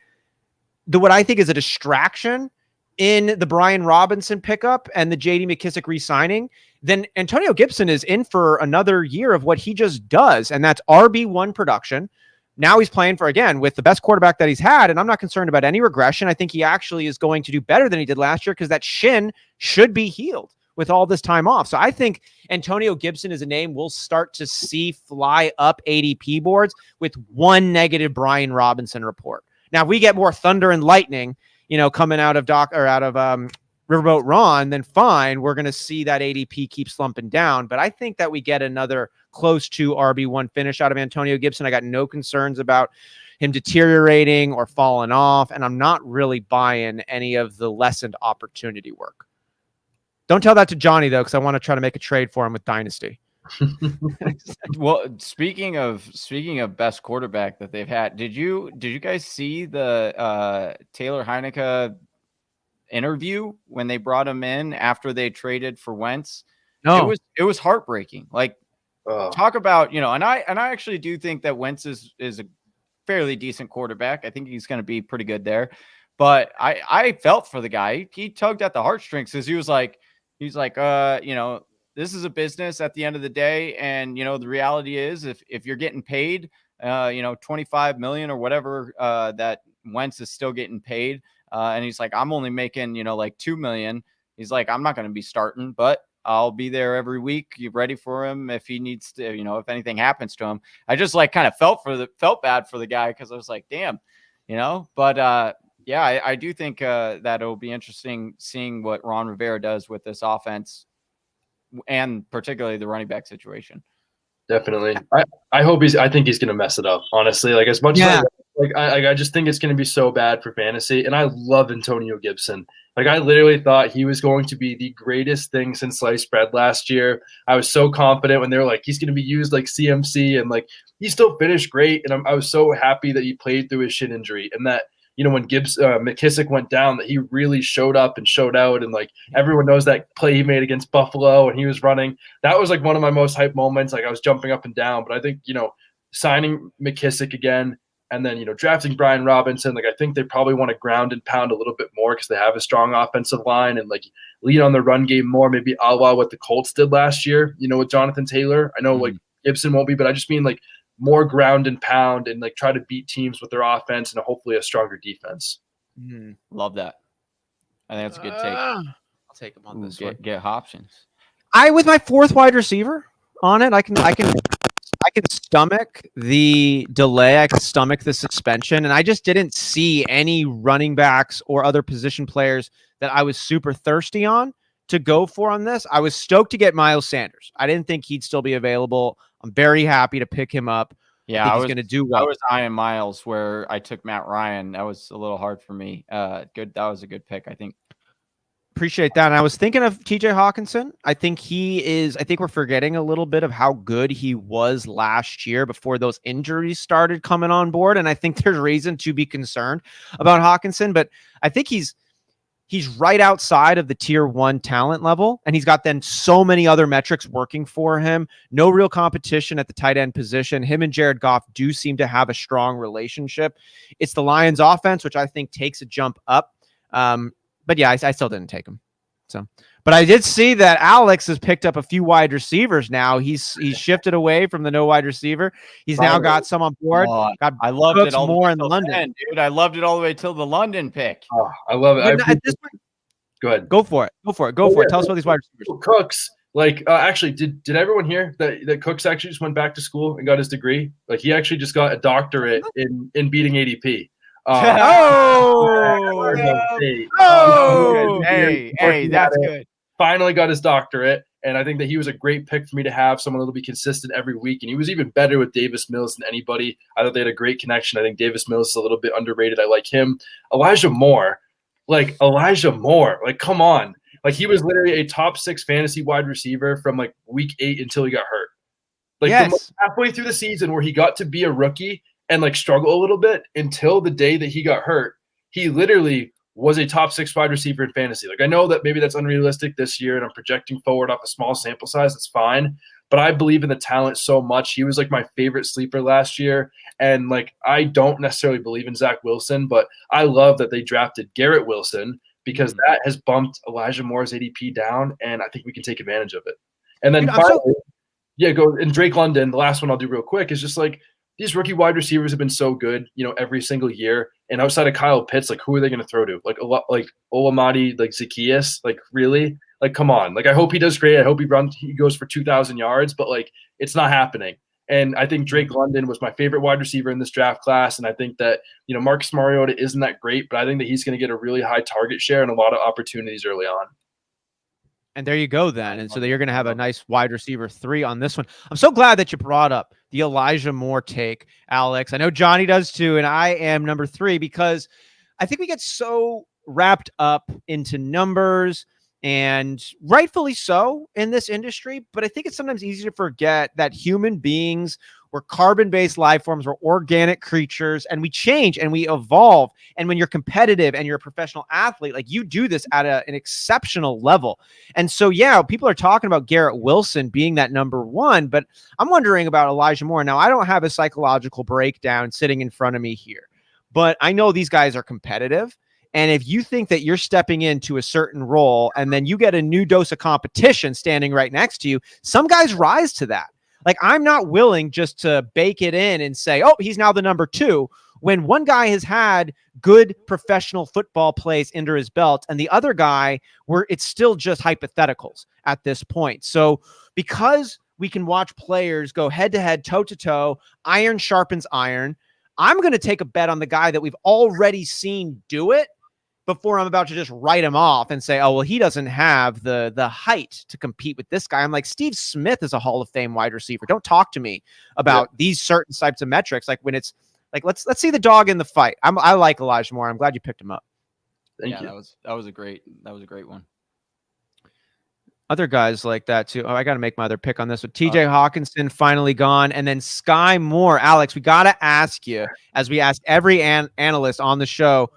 what I think is a distraction in the Brian Robinson pickup and the J.D. McKissic re-signing, then Antonio Gibson is in for another year of what he just does, and that's RB1 production. Now he's playing for, again, with the best quarterback that he's had, and I'm not concerned about any regression. I think he actually is going to do better than he did last year, because that shin should be healed with all this time off. So I think Antonio Gibson is a name we'll start to see fly up ADP boards with one negative Brian Robinson report. Now, if we get more thunder and lightning, coming out of Riverboat Ron, then fine, we're going to see that ADP keep slumping down. But I think that we get another close to RB1 finish out of Antonio Gibson. I got no concerns about him deteriorating or falling off, and I'm not really buying any of the lessened opportunity work. Don't tell that to Johnny, though, because I want to try to make a trade for him with Dynasty. Well, speaking of best quarterback that they've had, did you guys see the Taylor Heineke interview when they brought him in after they traded for Wentz? No, it was heartbreaking. Like, talk about, and I actually do think that Wentz is a fairly decent quarterback. I think he's going to be pretty good there. But I felt for the guy. He tugged at the heartstrings, because he's like, this is a business at the end of the day. And, the reality is, if you're getting paid, 25 million or whatever, that Wentz is still getting paid. And he's like, I'm only making, like 2 million. He's like, I'm not going to be starting, but I'll be there every week. You ready for him if he needs to, if anything happens to him. I just kind of felt bad for the guy, because I was like, damn, but yeah, I do think that it'll be interesting seeing what Ron Rivera does with this offense, and particularly the running back situation. Definitely. I think he's going to mess it up, honestly. Like, as much as I just think it's going to be so bad for fantasy. And I love Antonio Gibson. Like, I literally thought he was going to be the greatest thing since sliced bread last year. I was so confident when they were like, he's going to be used like CMC, and like, he still finished great. And I was so happy that he played through his shin injury, and that, when McKissic went down, that he really showed up and showed out. And like, everyone knows that play he made against Buffalo and he was running. That was like one of my most hype moments. Like, I was jumping up and down. But I think, signing McKissic again, and then, drafting Brian Robinson, like, I think they probably want to ground and pound a little bit more, because they have a strong offensive line, and like, lean on the run game more, maybe a la what the Colts did last year, with Jonathan Taylor. I know like Gibson won't be, but I just mean like more ground and pound, and like try to beat teams with their offense and hopefully a stronger defense. Love that. I think that's a good take. I'll take him on this one. Get Hopkins. With my fourth wide receiver on it, I can stomach the delay. I can stomach the suspension, and I just didn't see any running backs or other position players that I was super thirsty on to go for on this. I was stoked to get Miles Sanders. I didn't think he'd still be available. I'm very happy to pick him up. Yeah, I was going to do well. I was eyeing Miles where I took Matt Ryan. That was a little hard for me. Good. That was a good pick, I think. appreciate that. And I was thinking of TJ Hawkinson. I think we're forgetting a little bit of how good he was last year before those injuries started coming on board. And I think there's reason to be concerned about Hawkinson, but I think he's right outside of the tier 1 talent level. And he's got then so many other metrics working for him. No real competition at the tight end position. Him and Jared Goff do seem to have a strong relationship. It's the Lions offense, which I think takes a jump up. But yeah, I still didn't take him. So, but I did see that Alex has picked up a few wide receivers now. He's shifted away from the no wide receiver. He's now got some on board. I loved it all more in London, dude. I loved it all the way till the London pick. Oh, I love it. At this point, go ahead. Go for it. Tell us about these wide receivers. Cooks, actually, did everyone hear that Cooks actually just went back to school and got his degree? Like, he actually just got a doctorate in beating ADP. Hey, that's good. Finally got his doctorate, and I think that he was a great pick for me to have, someone that'll be consistent every week. And he was even better with Davis Mills than anybody. I thought they had a great connection. I think Davis Mills is a little bit underrated. I like him. Elijah Moore, come on. Like, he was literally a top 6 fantasy wide receiver from like week 8 until he got hurt. From halfway through the season where he got to be a rookie and like struggle a little bit until the day that he got hurt, he literally was a top 6 wide receiver in fantasy. Like, I know that maybe that's unrealistic this year and I'm projecting forward off a small sample size. That's fine. But I believe in the talent so much. He was like my favorite sleeper last year. And like, I don't necessarily believe in Zach Wilson, but I love that they drafted Garrett Wilson because that has bumped Elijah Moore's ADP down. And I think we can take advantage of it. And then finally, and Drake London, the last one I'll do real quick is just like, these rookie wide receivers have been so good, every single year. And outside of Kyle Pitts, like, who are they going to throw to? Like, Olamide, like Zacchaeus, like, really? Like, come on. Like, I hope he does great. I hope he goes for 2,000 yards, but like, it's not happening. And I think Drake London was my favorite wide receiver in this draft class. And I think that, Marcus Mariota isn't that great, but I think that he's going to get a really high target share and a lot of opportunities early on. And there you go then. And so you're going to have a nice wide receiver 3 on this one. I'm so glad that you brought up the Elijah Moore take, Alex. I know Johnny does too. And I am number 3 because I think we get so wrapped up into numbers, and rightfully so in this industry. But I think it's sometimes easy to forget that human beings were carbon-based life forms, we're organic creatures, and we change and we evolve. And when you're competitive and you're a professional athlete, like, you do this at an exceptional level. And so, yeah, people are talking about Garrett Wilson being that number 1, but I'm wondering about Elijah Moore. Now, I don't have a psychological breakdown sitting in front of me here, but I know these guys are competitive. And if you think that you're stepping into a certain role and then you get a new dose of competition standing right next to you, some guys rise to that. Like, I'm not willing just to bake it in and say, oh, he's now the number 2, when one guy has had good professional football plays under his belt and the other guy, it's still just hypotheticals at this point. So because we can watch players go head to head, toe to toe, iron sharpens iron, I'm going to take a bet on the guy that we've already seen do it before I'm about to just write him off and say, oh, well, he doesn't have the height to compete with this guy. I'm like, Steve Smith is a Hall of Fame wide receiver. Don't talk to me about these certain types of metrics. Like, when it's like, let's see the dog in the fight. I like Elijah Moore. I'm glad you picked him up. Thank you. That was a great one. Other guys like that too. Oh, I got to make my other pick on this. So TJ Hawkinson finally gone. And then Sky Moore. Alex, we got to ask you, as we ask every analyst on the show,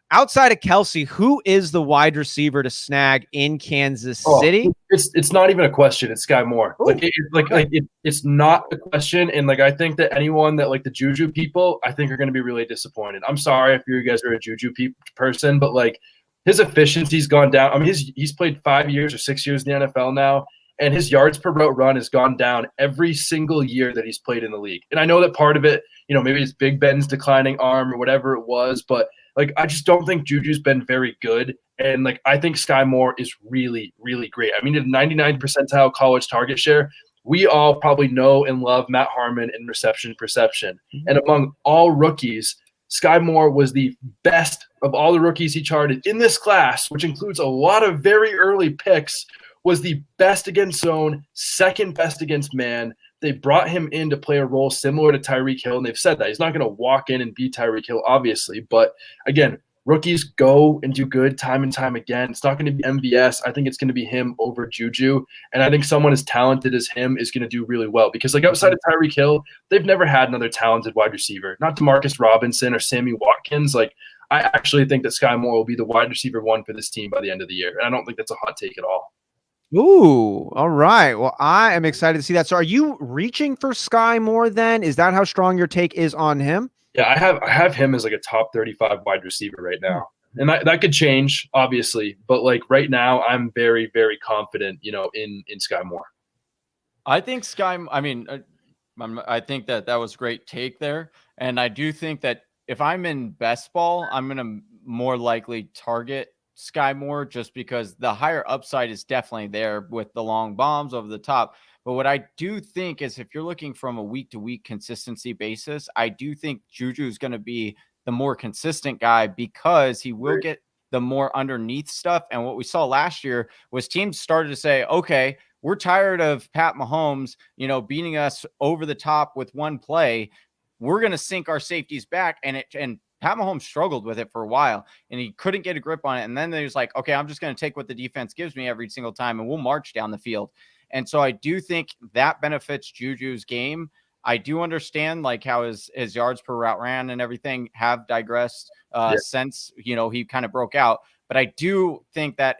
outside of Kelsey, who is the wide receiver to snag in Kansas City? It's not even a question. It's Sky Moore. It's not a question. And like, I think that anyone that like the Juju people, I think are going to be really disappointed. I'm sorry if you guys are a Juju person, but like, his efficiency's gone down. I mean, he's played 5 years or 6 years in the NFL now, and his yards per route run has gone down every single year that he's played in the league. And I know that part of it, maybe it's Big Ben's declining arm or whatever it was, but like, I just don't think Juju's been very good. And like, I think Sky Moore is really, really great. I mean, at 99 percentile college target share, we all probably know and love Matt Harmon in reception perception. Mm-hmm. And among all rookies, Sky Moore was the best of all the rookies he charted in this class, which includes a lot of very early picks, was the best against zone, second best against man. They brought him in to play a role similar to Tyreek Hill, and they've said that. He's not going to walk in and be Tyreek Hill, obviously. But, again, rookies go and do good time and time again. It's not going to be MVS. I think it's going to be him over Juju. And I think someone as talented as him is going to do really well because, like, outside of Tyreek Hill, they've never had another talented wide receiver. Not Demarcus Robinson or Sammy Watkins. Like, I actually think that Sky Moore will be the wide receiver one for this team by the end of the year. And I don't think that's a hot take at all. Ooh, all right. Well, I am excited to see that. So are you reaching for Sky Moore then? Is that how strong your take is on him? Yeah, I have him as like a top 35 wide receiver right now. And that could change, obviously. But like right now, I'm very, very confident, in Sky Moore. I think I think that was a great take there. And I do think that if I'm in best ball, I'm going to more likely target Sky Moore just because the higher upside is definitely there with the long bombs over the top. But what I do think is if you're looking from a week-to-week consistency basis, I do think Juju is going to be the more consistent guy because he will get the more underneath stuff. And what we saw last year was teams started to say, okay, we're tired of Pat Mahomes, beating us over the top with one play. We're going to sink our safeties back. And Pat Mahomes struggled with it for a while and he couldn't get a grip on it. And then there's like, okay, I'm just going to take what the defense gives me every single time and we'll march down the field. And so I do think that benefits Juju's game. I do understand like how his yards per route ran and everything have digressed since, he kind of broke out. But I do think that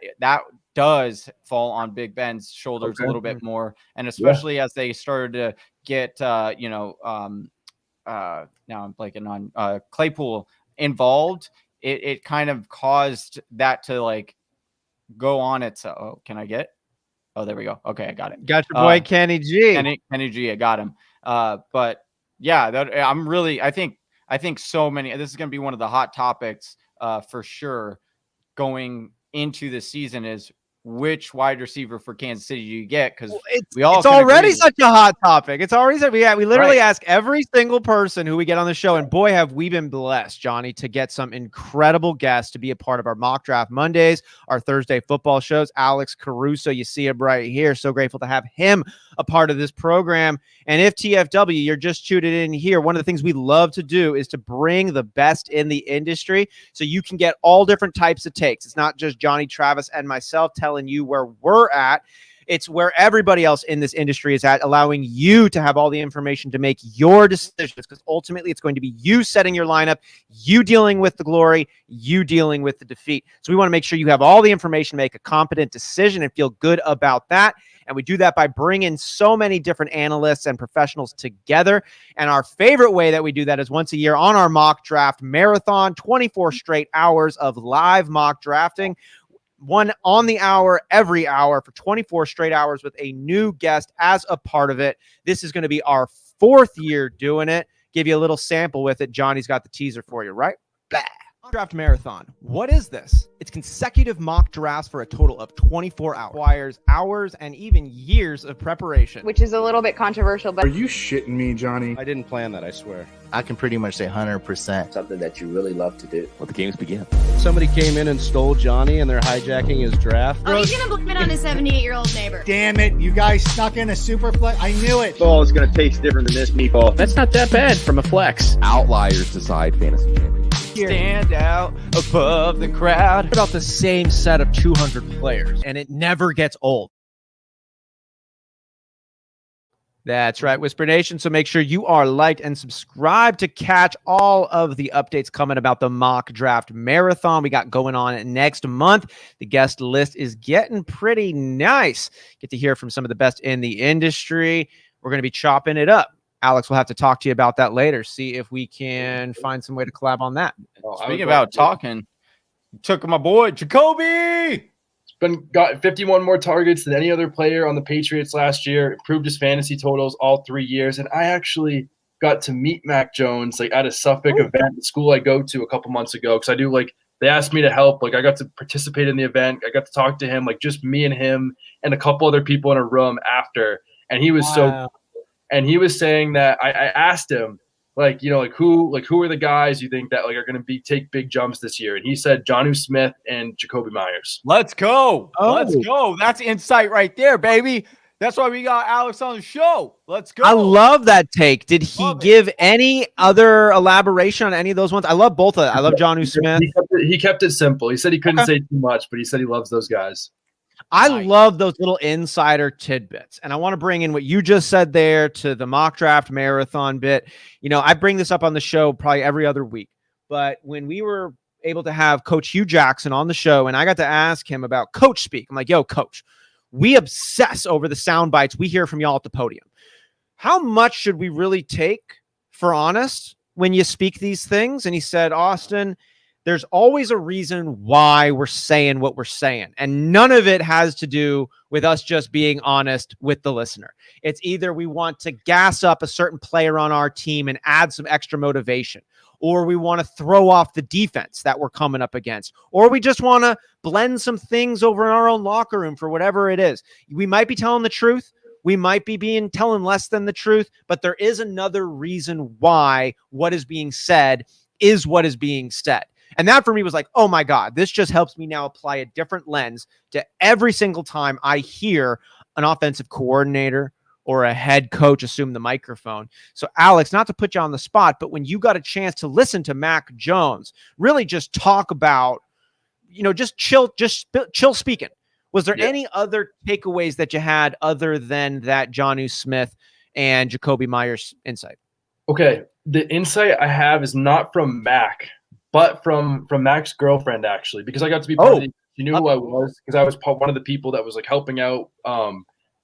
does fall on Big Ben's shoulders a little bit more. And especially as they started to get, now I'm blanking on Claypool involved, it kind of caused that to like go on its, can I get? Oh, there we go. Okay, I got it. Got your boy Kenny G. Kenny G, I got him. But yeah, I think so many. This is going to be one of the hot topics for sure going into the season is which wide receiver for Kansas City do you get? Because it's already such a hot topic. It's already we literally ask every single person who we get on the show, and boy, have we been blessed, Johnny, to get some incredible guests to be a part of our mock draft Mondays, our Thursday football shows. Alex Caruso, you see him right here. So grateful to have him a part of this program. And if TFW, you're just tuning in here, one of the things we love to do is to bring the best in the industry so you can get all different types of takes. It's not just Johnny, Travis, and myself telling you where we're at. It's where everybody else in this industry is at, allowing you to have all the information to make your decisions, because ultimately it's going to be you setting your lineup, you dealing with the glory, you dealing with the defeat. So we want to make sure you have all the information to make a competent decision and feel good about that. And we do that by bringing so many different analysts and professionals together. And our favorite way that we do that is once a year on our mock draft marathon, 24 straight hours of live mock drafting. One on the hour, every hour for 24 straight hours with a new guest as a part of it. This is going to be our 4th year doing it. Give you a little sample with it. Johnny's got the teaser for you, right? Blah. Draft marathon. What is this? It's consecutive mock drafts for a total of 24 hours. Requires hours and even years of preparation. Which is a little bit controversial, but... Are you shitting me, Johnny? I didn't plan that, I swear. I can pretty much say 100%. Something that you really love to do. Let the games begin. Somebody came in and stole Johnny and they're hijacking his draft. Oh, he's going to blame it on his 78-year-old neighbor. Damn it, you guys snuck in a super flex. I knew it. Ball is going to taste different than this meatball. That's not that bad from a flex. Outliers decide fantasy champions. Stand out above the crowd. About the same set of 200 players, and it never gets old. That's right, Whisper Nation. So make sure you are liked and subscribed to catch all of the updates coming about the mock draft marathon we got going on next month. The guest list is getting pretty nice. Get to hear from some of the best in the industry. We're going to be chopping it up. Alex, we'll have to talk to you about that later. See if we can find some way to collab on that. Speaking about talking, took my boy Jacoby. Got 51 more targets than any other player on the Patriots last year. Improved his fantasy totals all 3 years. And I actually got to meet Mac Jones at a Suffolk event, the school I go to a couple months ago. Because I do they asked me to help. I got to participate in the event. I got to talk to him, just me and him and a couple other people in a room after. And he was and he was saying that I asked him, who are the guys you think that are going to take big jumps this year? And he said Jonnu Smith and Jacoby Myers. Let's go. Let's go. That's insight right there, baby. That's why we got Alex on the show. Let's go. I love that take. Did he Love it. give any other elaboration on any of those ones? I love both of them. I love Jonnu Smith. He kept it simple. He said he couldn't say too much, but he said he loves those guys. I love those little insider tidbits. And I want to bring in what you just said there to the mock draft marathon bit. You know, I bring this up on the show probably every other week. But when we were able to have Coach Hugh Jackson on the show and I got to ask him about coach speak, I'm like, yo, coach, we obsess over the sound bites we hear from y'all at the podium. How much should we really take for honest when you speak these things? And he said, Austin, there's always a reason why we're saying what we're saying. And none of it has to do with us just being honest with the listener. It's either we want to gas up a certain player on our team and add some extra motivation, or we want to throw off the defense that we're coming up against, or we just want to blend some things over in our own locker room for whatever it is. We might be telling the truth. We might be telling less than the truth, but there is another reason why what is being said is what is being said. And that for me was like, oh my God, this just helps me now apply a different lens to every single time I hear an offensive coordinator or a head coach assume the microphone. So Alex, not to put you on the spot, but when you got a chance to listen to Mac Jones, really just talk about, you know, just chill speaking. Was there any other takeaways that you had other than that Jonnu Smith and Jacoby Myers insight? Okay. The insight I have is not from Mac, but from Mac's girlfriend, actually, because I got to be part of it. She knew who I was because I was one of the people that was like helping out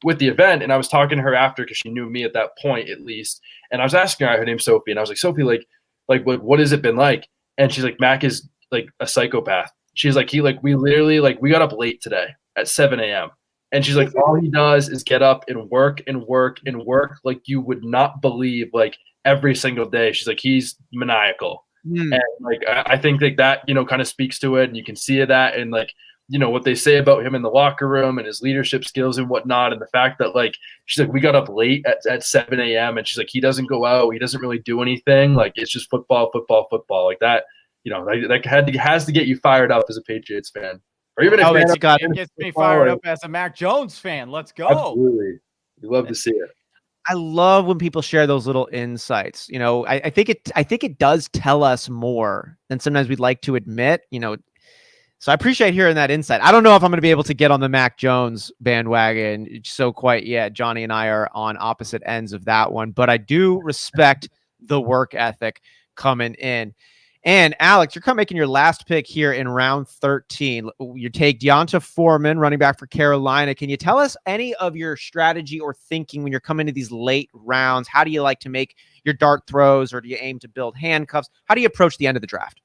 with the event. And I was talking to her after because she knew me at that point, at least. And I was asking her name's Sophie. And I was like, Sophie, like what has it been like? And she's like, Mac is like a psychopath. She's like, we literally, like, we got up late today at 7 a.m. And she's like, all he does is get up and work and work and work like you would not believe, like every single day. She's like, he's maniacal. And like, I think like that, you know, kind of speaks to it, and you can see that, and like, you know, what they say about him in the locker room and his leadership skills and whatnot. And the fact that like, she's like, we got up late at 7 a.m. and she's like, he doesn't go out. He doesn't really do anything. Like, it's just football like that. You know, that has to get you fired up as a Patriots fan, or even if it gets me fired up as a Mac Jones fan. Let's go. Absolutely. We love to see it. I love when people share those little insights. You know, I think it does tell us more than sometimes we'd like to admit, you know. So I appreciate hearing that insight. I don't know if I'm going to be able to get on the Mac Jones bandwagon so quite yet. Johnny and I are on opposite ends of that one, but I do respect the work ethic coming in. And Alex, you're making your last pick here in round 13. You take Deonta Foreman, running back for Carolina. Can you tell us any of your strategy or thinking when you're coming to these late rounds? How do you like to make your dart throws, or do you aim to build handcuffs? How do you approach the end of the draft?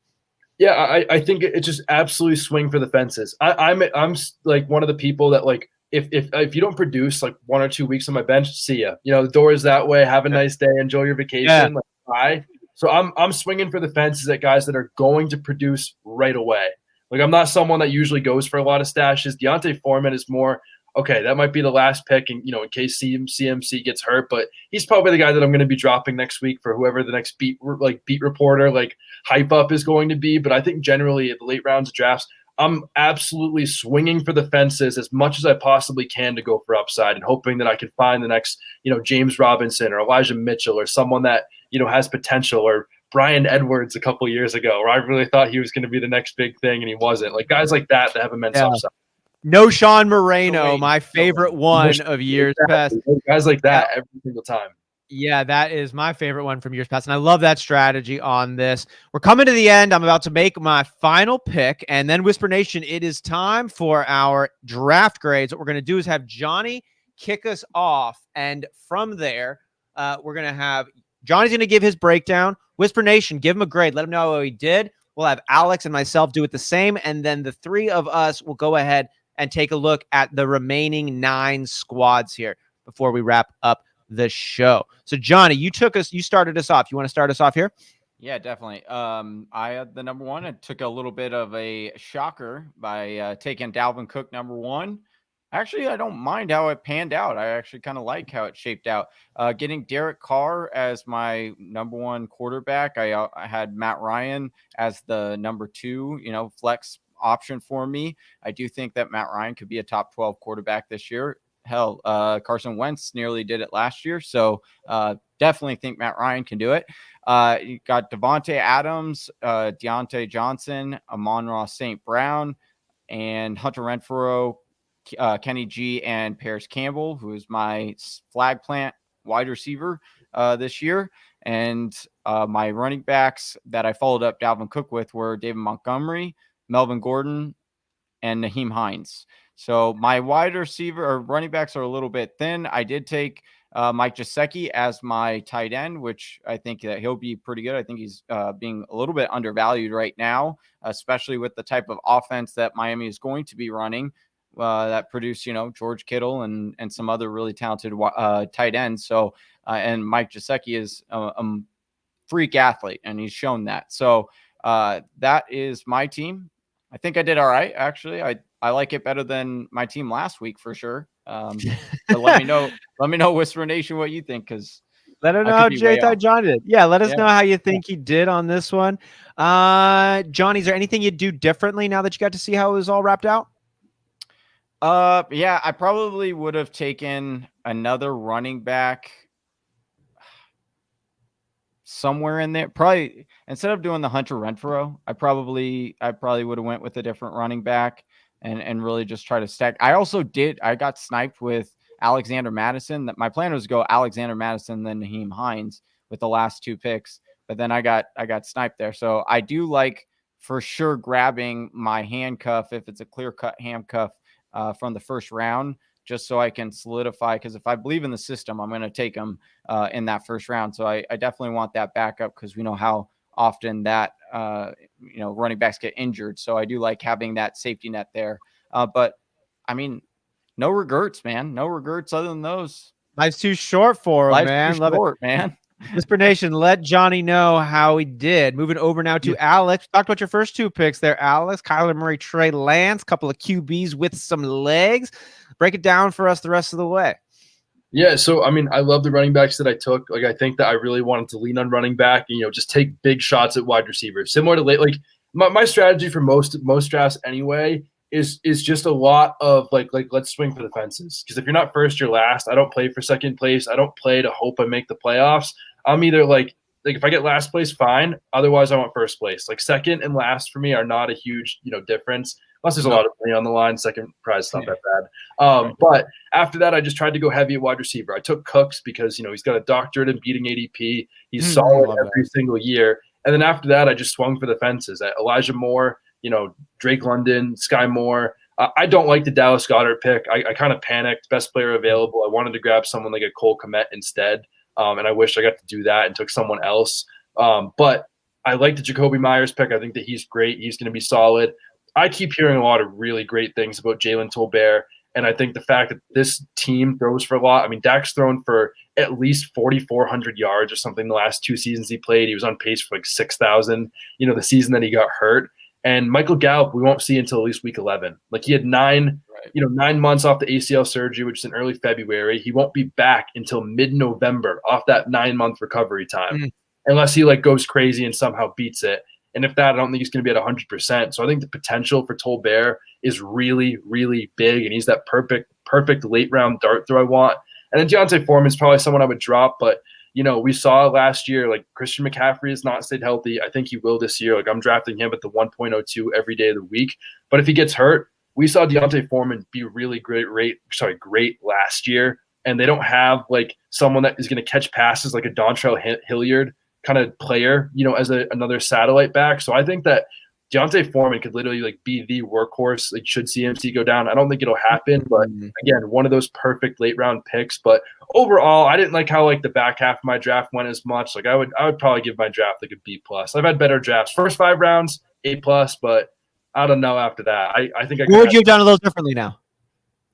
Yeah, I think it's just absolutely swing for the fences. I'm like one of the people that like, if you don't produce like 1 or 2 weeks on my bench, see ya. You know, the door is that way. Have a nice day. Enjoy your vacation. Yeah. Like, bye. So I'm swinging for the fences at guys that are going to produce right away. Like, I'm not someone that usually goes for a lot of stashes. Deonta Foreman is more, okay, that might be the last pick, and, you know, in case CMC gets hurt, but he's probably the guy that I'm going to be dropping next week for whoever the next beat reporter, like, hype up is going to be. But I think generally at the late rounds of drafts, I'm absolutely swinging for the fences as much as I possibly can to go for upside, and hoping that I can find the next, you know, James Robinson or Elijah Mitchell or someone that, you know, has potential, or Brian Edwards a couple years ago, where I really thought he was going to be the next big thing and he wasn't. Like, guys like that have immense upside. No Sean Moreno, my favorite one of years past. Guys like that every single time. Yeah, that is my favorite one from years past. And I love that strategy on this. We're coming to the end. I'm about to make my final pick. And then Whisper Nation, it is time for our draft grades. What we're going to do is have Johnny kick us off. And from there, we're going to have Johnny's going to give his breakdown. Whisper Nation, give him a grade. Let him know how he did. We'll have Alex and myself do it the same. And then the three of us will go ahead and take a look at the remaining 9 squads here before we wrap up the show. So Johnny, you started us off. You want to start us off here? Yeah, definitely. I had the number 1. It took a little bit of a shocker by taking Dalvin Cook number 1. Actually, I don't mind how it panned out. I actually kind of like how it shaped out. Getting Derek Carr as my number 1 quarterback. I had Matt Ryan as the number 2, you know, flex option for me. I do think that Matt Ryan could be a top 12 quarterback this year. hell, Carson Wentz nearly did it last year. So definitely think Matt Ryan can do it. You got Devontae Adams, Deontay Johnson, Amon-Ra St. Brown, and Hunter Renfrow, Kenny G, and Paris Campbell, who is my flag plant wide receiver this year. And my running backs that I followed up Dalvin Cook with were David Montgomery, Melvin Gordon, and Naheem Hines. So my wide receiver or running backs are a little bit thin. I did take Mike Gesicki as my tight end, which I think that he'll be pretty good. I think he's being a little bit undervalued right now, especially with the type of offense that Miami is going to be running that produce, George Kittle and some other really talented tight ends. So, and Mike Gesicki is a freak athlete, and he's shown that. So that is my team. I think I did all right, actually. I like it better than my team last week for sure. But let me know, Whisper Nation, what you think, because let us know how Johnny did. Yeah, let us know how you think he did on this one. Johnny, is there anything you'd do differently now that you got to see how it was all wrapped out? Yeah, I probably would have taken another running back somewhere in there. Probably instead of doing the Hunter Renfrow, I probably would have went with a different running back and really just try to stack. I got sniped with Alexander Madison. That my plan was to go Alexander Madison, then Naheem Hines with the last 2 picks, but then I got sniped there. So I do like for sure grabbing my handcuff if it's a clear cut handcuff from the first round, just so I can solidify. Because if I believe in the system, I'm going to take them in that first round. So I definitely want that backup because we know how often that running backs get injured. So I do like having that safety net there. But I mean, no regrets, man. No regrets other than those. Life's too short for him, man. Life's too short, man. Whisper Nation, let Johnny know how he did. Moving over now to Alex. Talk about your first 2 picks there, Alex. Kyler Murray, Trey Lance, couple of QBs with some legs. Break it down for us the rest of the way. Yeah, so I mean, I love the running backs that I took. Like, I think that I really wanted to lean on running back and just take big shots at wide receiver. Similar to like my strategy for most drafts anyway is just a lot of like let's swing for the fences. Because if you're not first, you're last. I don't play for second place. I don't play to hope I make the playoffs. I'm either like if I get last place, fine. Otherwise, I want first place. Like second and last for me are not a huge difference. Unless there's a lot of money on the line, second prize is not that bad. But after that, I just tried to go heavy at wide receiver. I took Cooks because he's got a doctorate in beating ADP. He's solid every single year. And then after that, I just swung for the fences at Elijah Moore, Drake London, Sky Moore. I don't like the Dallas Goedert pick. I kind of panicked. Best player available. I wanted to grab someone like a Cole Kmet instead. And I wish I got to do that and took someone else. But I like the Jacoby Myers pick. I think that he's great. He's going to be solid. I keep hearing a lot of really great things about Jalen Tolbert. And I think the fact that this team throws for a lot. I mean, Dak's thrown for at least 4,400 yards or something the last 2 seasons he played. He was on pace for like 6,000, the season that he got hurt. And Michael Gallup, we won't see until at least week 11. Like he had 9 months off the ACL surgery, which is in early February. He won't be back until mid-November off that 9-month recovery time, unless he goes crazy and somehow beats it. And if that, I don't think he's going to be at 100%. So I think the potential for Tolbert is really, really big, and he's that perfect late round dart throw I want. And then Deontay Foreman is probably someone I would drop, but we saw last year, Christian McCaffrey has not stayed healthy. I think he will this year. I'm drafting him at the 1.02 every day of the week. But if he gets hurt, we saw Deontay Foreman be really great last year. And they don't have someone that is going to catch passes like a Dontrell Hilliard kind of player, as another satellite back. So I think that Deontay Foreman could literally like be the workhorse. Like, should CMC go down? I don't think it'll happen, but again, one of those perfect late round picks. But overall, I didn't like how like the back half of my draft went as much. Like I would probably give my draft like a B+. I've had better drafts. First 5 rounds, A+, but I don't know after that. I think what would you have done a little differently now?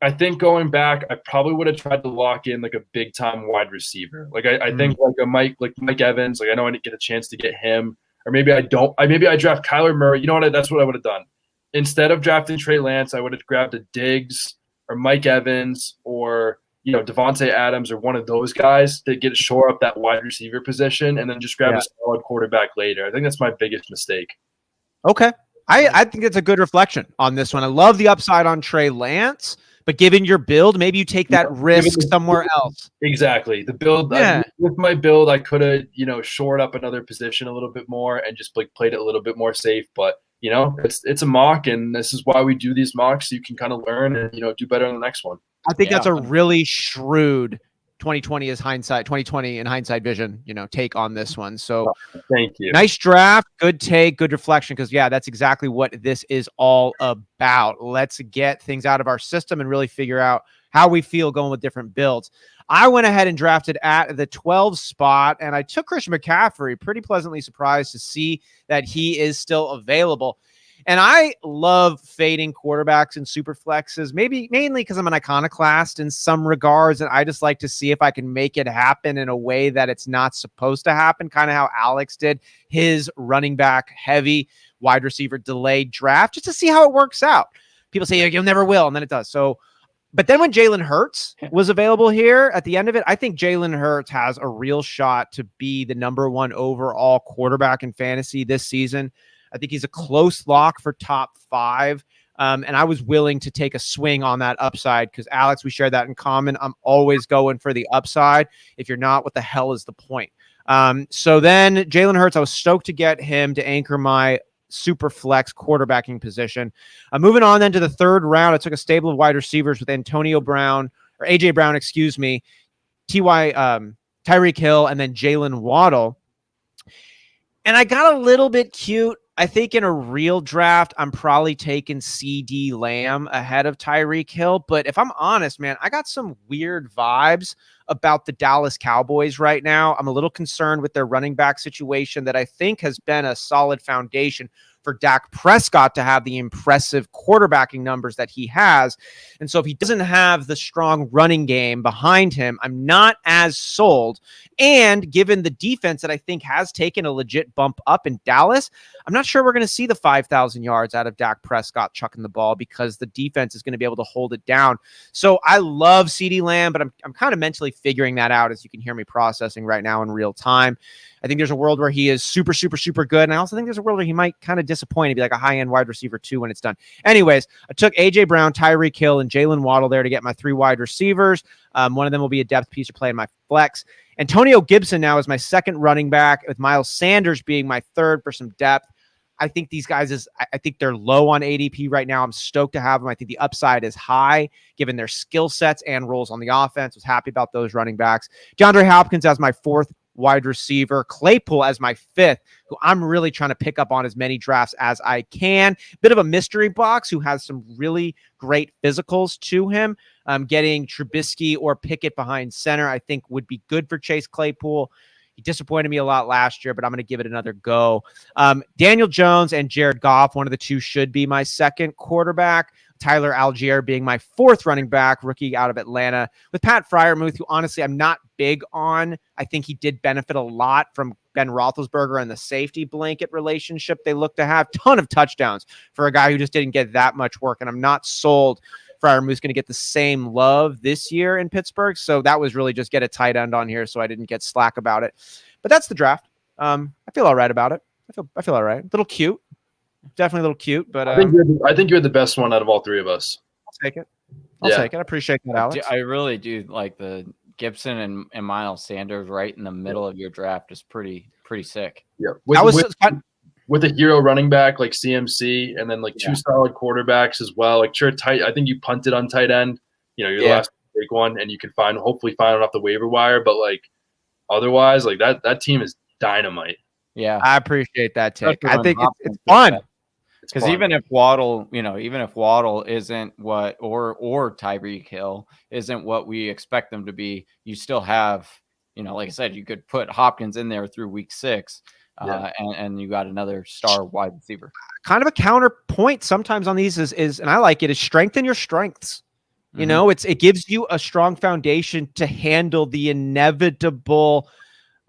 I think going back, I probably would have tried to lock in like a big time wide receiver. Like I think like a Mike Evans. Like I know I didn't get a chance to get him. Or maybe I don't. Maybe I draft Kyler Murray. You know what? That's what I would have done. Instead of drafting Trey Lance, I would have grabbed a Diggs or Mike Evans or Devontae Adams or one of those guys to get shore up that wide receiver position, and then just grab a solid quarterback later. I think that's my biggest mistake. Okay, I think it's a good reflection on this one. I love the upside on Trey Lance, But given your build, maybe you take that risk somewhere else. Exactly. The build, with my build, I could have, shored up another position a little bit more and just like played it a little bit more safe. But it's a mock, and this is why we do these mocks, so you can kind of learn and do better on the next one. I think that's a really shrewd 2020 is hindsight, 2020 in hindsight vision, take on this one. So thank you. Nice draft, good take, good reflection. Because that's exactly what this is all about. Let's get things out of our system and really figure out how we feel going with different builds. I went ahead and drafted at the 12 spot, and I took Christian McCaffrey. Pretty pleasantly surprised to see that he is still available. And I love fading quarterbacks and super flexes, mainly because I'm an iconoclast in some regards, and I just like to see if I can make it happen in a way that it's not supposed to happen, kind of how Alex did his running back heavy wide receiver delayed draft, just to see how it works out. People say, you'll never will, and then it does. So, but then when Jalen Hurts was available here at the end of it, I think Jalen Hurts has a real shot to be the number 1 overall quarterback in fantasy this season. I think he's a close lock for top 5. And I was willing to take a swing on that upside because, Alex, we share that in common. I'm always going for the upside. If you're not, what the hell is the point? So then Jalen Hurts, I was stoked to get him to anchor my super flex quarterbacking position. Moving on then to the 3rd round, I took a stable of wide receivers with AJ Brown, Tyreek Hill, and then Jalen Waddle. And I got a little bit cute. I think in a real draft, I'm probably taking CD Lamb ahead of Tyreek Hill. But if I'm honest, man, I got some weird vibes about the Dallas Cowboys right now. I'm a little concerned with their running back situation that I think has been a solid foundation for Dak Prescott to have the impressive quarterbacking numbers that he has. And so if he doesn't have the strong running game behind him, I'm not as sold. And given the defense that I think has taken a legit bump up in Dallas, I'm not sure we're going to see the 5,000 yards out of Dak Prescott chucking the ball because the defense is going to be able to hold it down. So I love CeeDee Lamb, but I'm kind of mentally figuring that out, as you can hear me processing right now in real time. I think there's a world where he is super, super, super good. And I also think there's a world where he might kind of disappoint and be like a high-end wide receiver 2 when it's done. Anyways, I took AJ Brown, Tyreek Hill, and Jalen Waddle there to get my 3 wide receivers. One of them will be a depth piece to play in my flex. Antonio Gibson now is my 2nd running back, with Miles Sanders being my 3rd for some depth. I think these guys I think they're low on ADP right now. I'm stoked to have them. I think the upside is high given their skill sets and roles on the offense. Was happy about those running backs. DeAndre Hopkins as my 4th wide receiver, Claypool as my 5th, who I'm really trying to pick up on as many drafts as I can. Bit of a mystery box who has some really great physicals to him. Getting Trubisky or Pickett behind center, I think would be good for Chase Claypool. He disappointed me a lot last year, but I'm going to give it another go. Daniel Jones and Jared Goff, one of the 2 should be my 2nd quarterback. Tyler Algier being my 4th running back, rookie out of Atlanta. With Pat Freiermuth, who honestly I'm not big on. I think he did benefit a lot from Ben Roethlisberger and the safety blanket relationship they look to have. Ton of touchdowns for a guy who just didn't get that much work, and I'm not sold Freiermuth's going to get the same love this year in Pittsburgh. So that was really just get a tight end on here so I didn't get slack about it. But that's the draft. I feel all right about it. I feel all right. A little cute. Definitely a little cute, but I think you're the best one out of all 3 of us. I'll take it. I'll take it. I appreciate that, Alex. I really do like the Gibson and Miles Sanders right in the middle of your draft is pretty sick. Yeah. With a hero running back like CMC and then like 2 solid quarterbacks as well. Like I think you punted on tight end. You're the last big one, and you can hopefully find it off the waiver wire. But like otherwise, like that team is dynamite. Yeah, I appreciate that take. I think it's fun. Because even if Waddle isn't what, or Tyreek Hill isn't what we expect them to be, you still have, like I said, you could put Hopkins in there through week 6. And you got another star wide receiver. Kind of a counterpoint sometimes on these is and I like it, is strengthen your strengths. Mm-hmm. It gives you a strong foundation to handle the inevitable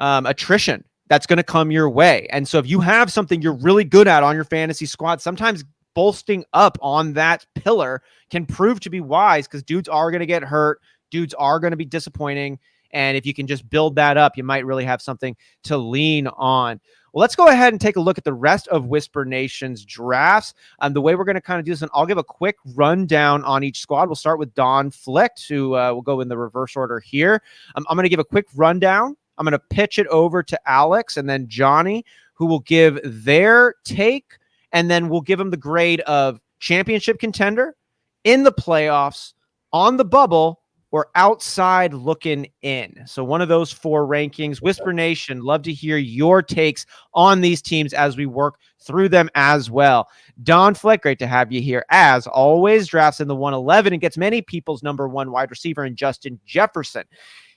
attrition that's going to come your way. And so if you have something you're really good at on your fantasy squad, sometimes bolstering up on that pillar can prove to be wise, because dudes are going to get hurt. Dudes are going to be disappointing. And if you can just build that up, you might really have something to lean on. Well, let's go ahead and take a look at the rest of Whisper Nation's drafts. The way we're going to kind of do this, and I'll give a quick rundown on each squad. We'll start with Don Flicht, who will go in the reverse order here. I'm going to give a quick rundown. I'm going to pitch it over to Alex and then Johnny, who will give their take, and then we'll give them the grade of championship contender, in the playoffs, on the bubble, or outside looking in. So one of those 4 rankings. Whisper Nation, love to hear your takes on these teams as we work through them as well. Don Flick, great to have you here. As always, drafts in the 111 and gets many people's number 1 wide receiver in Justin Jefferson.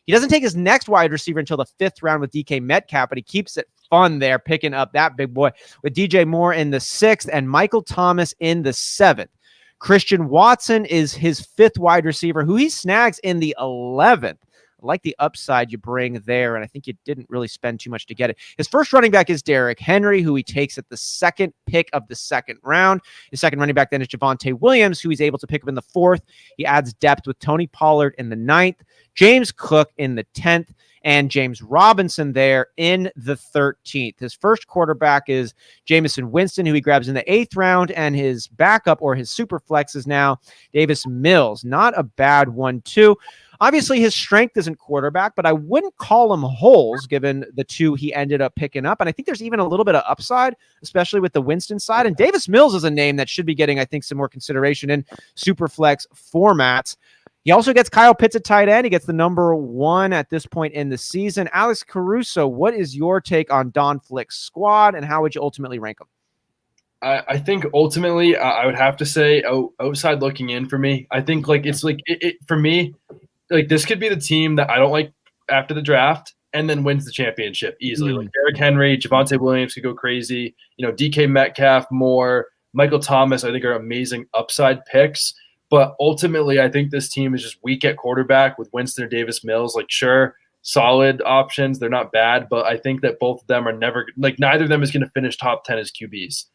He doesn't take his next wide receiver until the 5th round with DK Metcalf, but he keeps it fun there, picking up that big boy with DJ Moore in the 6th and Michael Thomas in the 7th. Christian Watson is his 5th wide receiver, who he snags in the 11th. I like the upside you bring there, and I think you didn't really spend too much to get it. His first running back is Derrick Henry, who he takes at the 2nd pick of the 2nd round. His second running back then is Javonte Williams, who he's able to pick up in the 4th. He adds depth with Tony Pollard in the 9th, James Cook in the 10th, and James Robinson there in the 13th. His first quarterback is Jameson Winston, who he grabs in the 8th round, and his backup or his super flex is now Davis Mills. Not a bad one, too. Obviously, his strength isn't quarterback, but I wouldn't call him holes given the 2 he ended up picking up. And I think there's even a little bit of upside, especially with the Winston side. And Davis Mills is a name that should be getting, I think, some more consideration in super flex formats. He also gets Kyle Pitts at tight end. He gets the number 1 at this point in the season. Alex Caruso, what is your take on Don Flick's squad, and how would you ultimately rank them? I think ultimately I would have to say outside looking in for me. I think it's for me, this could be the team that I don't like after the draft and then wins the championship easily. Like Derrick Henry, Javonte Williams could go crazy. DK Metcalf, Moore, Michael Thomas, I think are amazing upside picks. But ultimately, I think this team is just weak at quarterback with Winston or Davis Mills. Sure, solid options. They're not bad, but I think that both of them are never – neither of them is going to finish top 10 as QBs.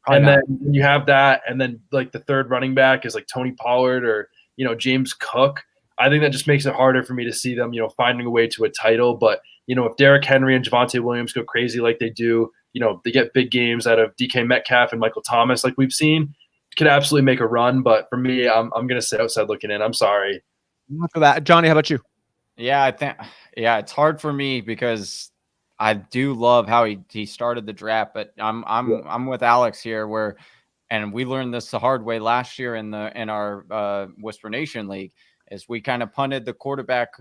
Then you have that, and then, the 3rd running back is, Tony Pollard or, James Cook. I think that just makes it harder for me to see them, finding a way to a title. But, if Derrick Henry and Javonte Williams go crazy like they do, they get big games out of DK Metcalf and Michael Thomas like we've seen, could absolutely make a run. But for me, I'm going to say outside looking in. I'm sorry. Look at that. Johnny, how about you? Yeah, it's hard for me because I do love how he started the draft, but I'm with Alex here and we learned this the hard way last year in our Whisper Nation League, is we kind of punted the quarterback,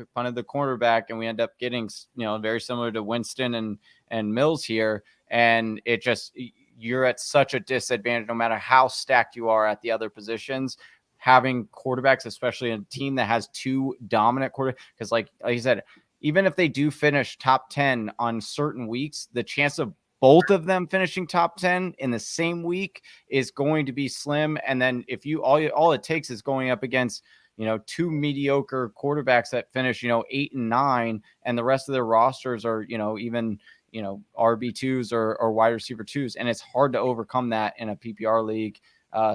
and we end up getting, very similar to Winston and Mills here. And it just, you're at such a disadvantage no matter how stacked you are at the other positions. Having quarterbacks, especially in a team that has 2 dominant quarterbacks, because like you said, even if they do finish top 10 on certain weeks, the chance of both of them finishing top 10 in the same week is going to be slim. And then if you all it takes is going up against 2 mediocre quarterbacks that finish 8 and 9, and the rest of their rosters are even RB2s or wide receiver 2s, and it's hard to overcome that in a PPR league.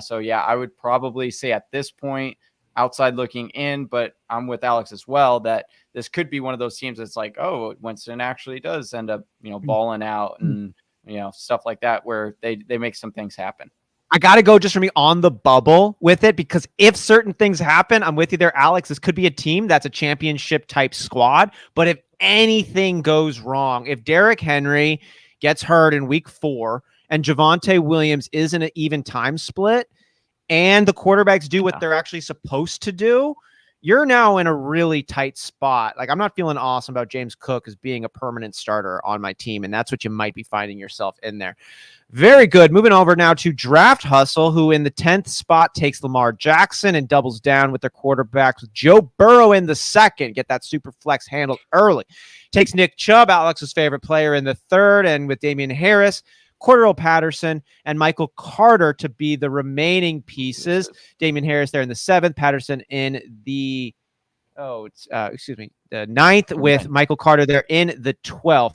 So yeah, I would probably say at this point, outside looking in, but I'm with Alex as well, that this could be one of those teams that's Winston actually does end up, balling out and, stuff like that, where they make some things happen. I got to go just for me on the bubble with it, because if certain things happen, I'm with you there, Alex. This could be a team that's a championship type squad. But if anything goes wrong, if Derrick Henry gets hurt in week 4 and Javonte Williams is in an even time split and the quarterbacks do what they're actually supposed to do, you're now in a really tight spot. I'm not feeling awesome about James Cook as being a permanent starter on my team, and that's what you might be finding yourself in there. Very good. Moving over now to Draft Hustle, who in the 10th spot takes Lamar Jackson and doubles down with their quarterbacks with Joe Burrow in the 2nd. Get that super flex handled early. Takes Nick Chubb, Alex's favorite player, in the 3rd, and with Damian Harris, Cordero Patterson, and Michael Carter to be the remaining pieces. Damian Harris there in the 7th, Patterson in the the 9th, with Michael Carter there in the 12th.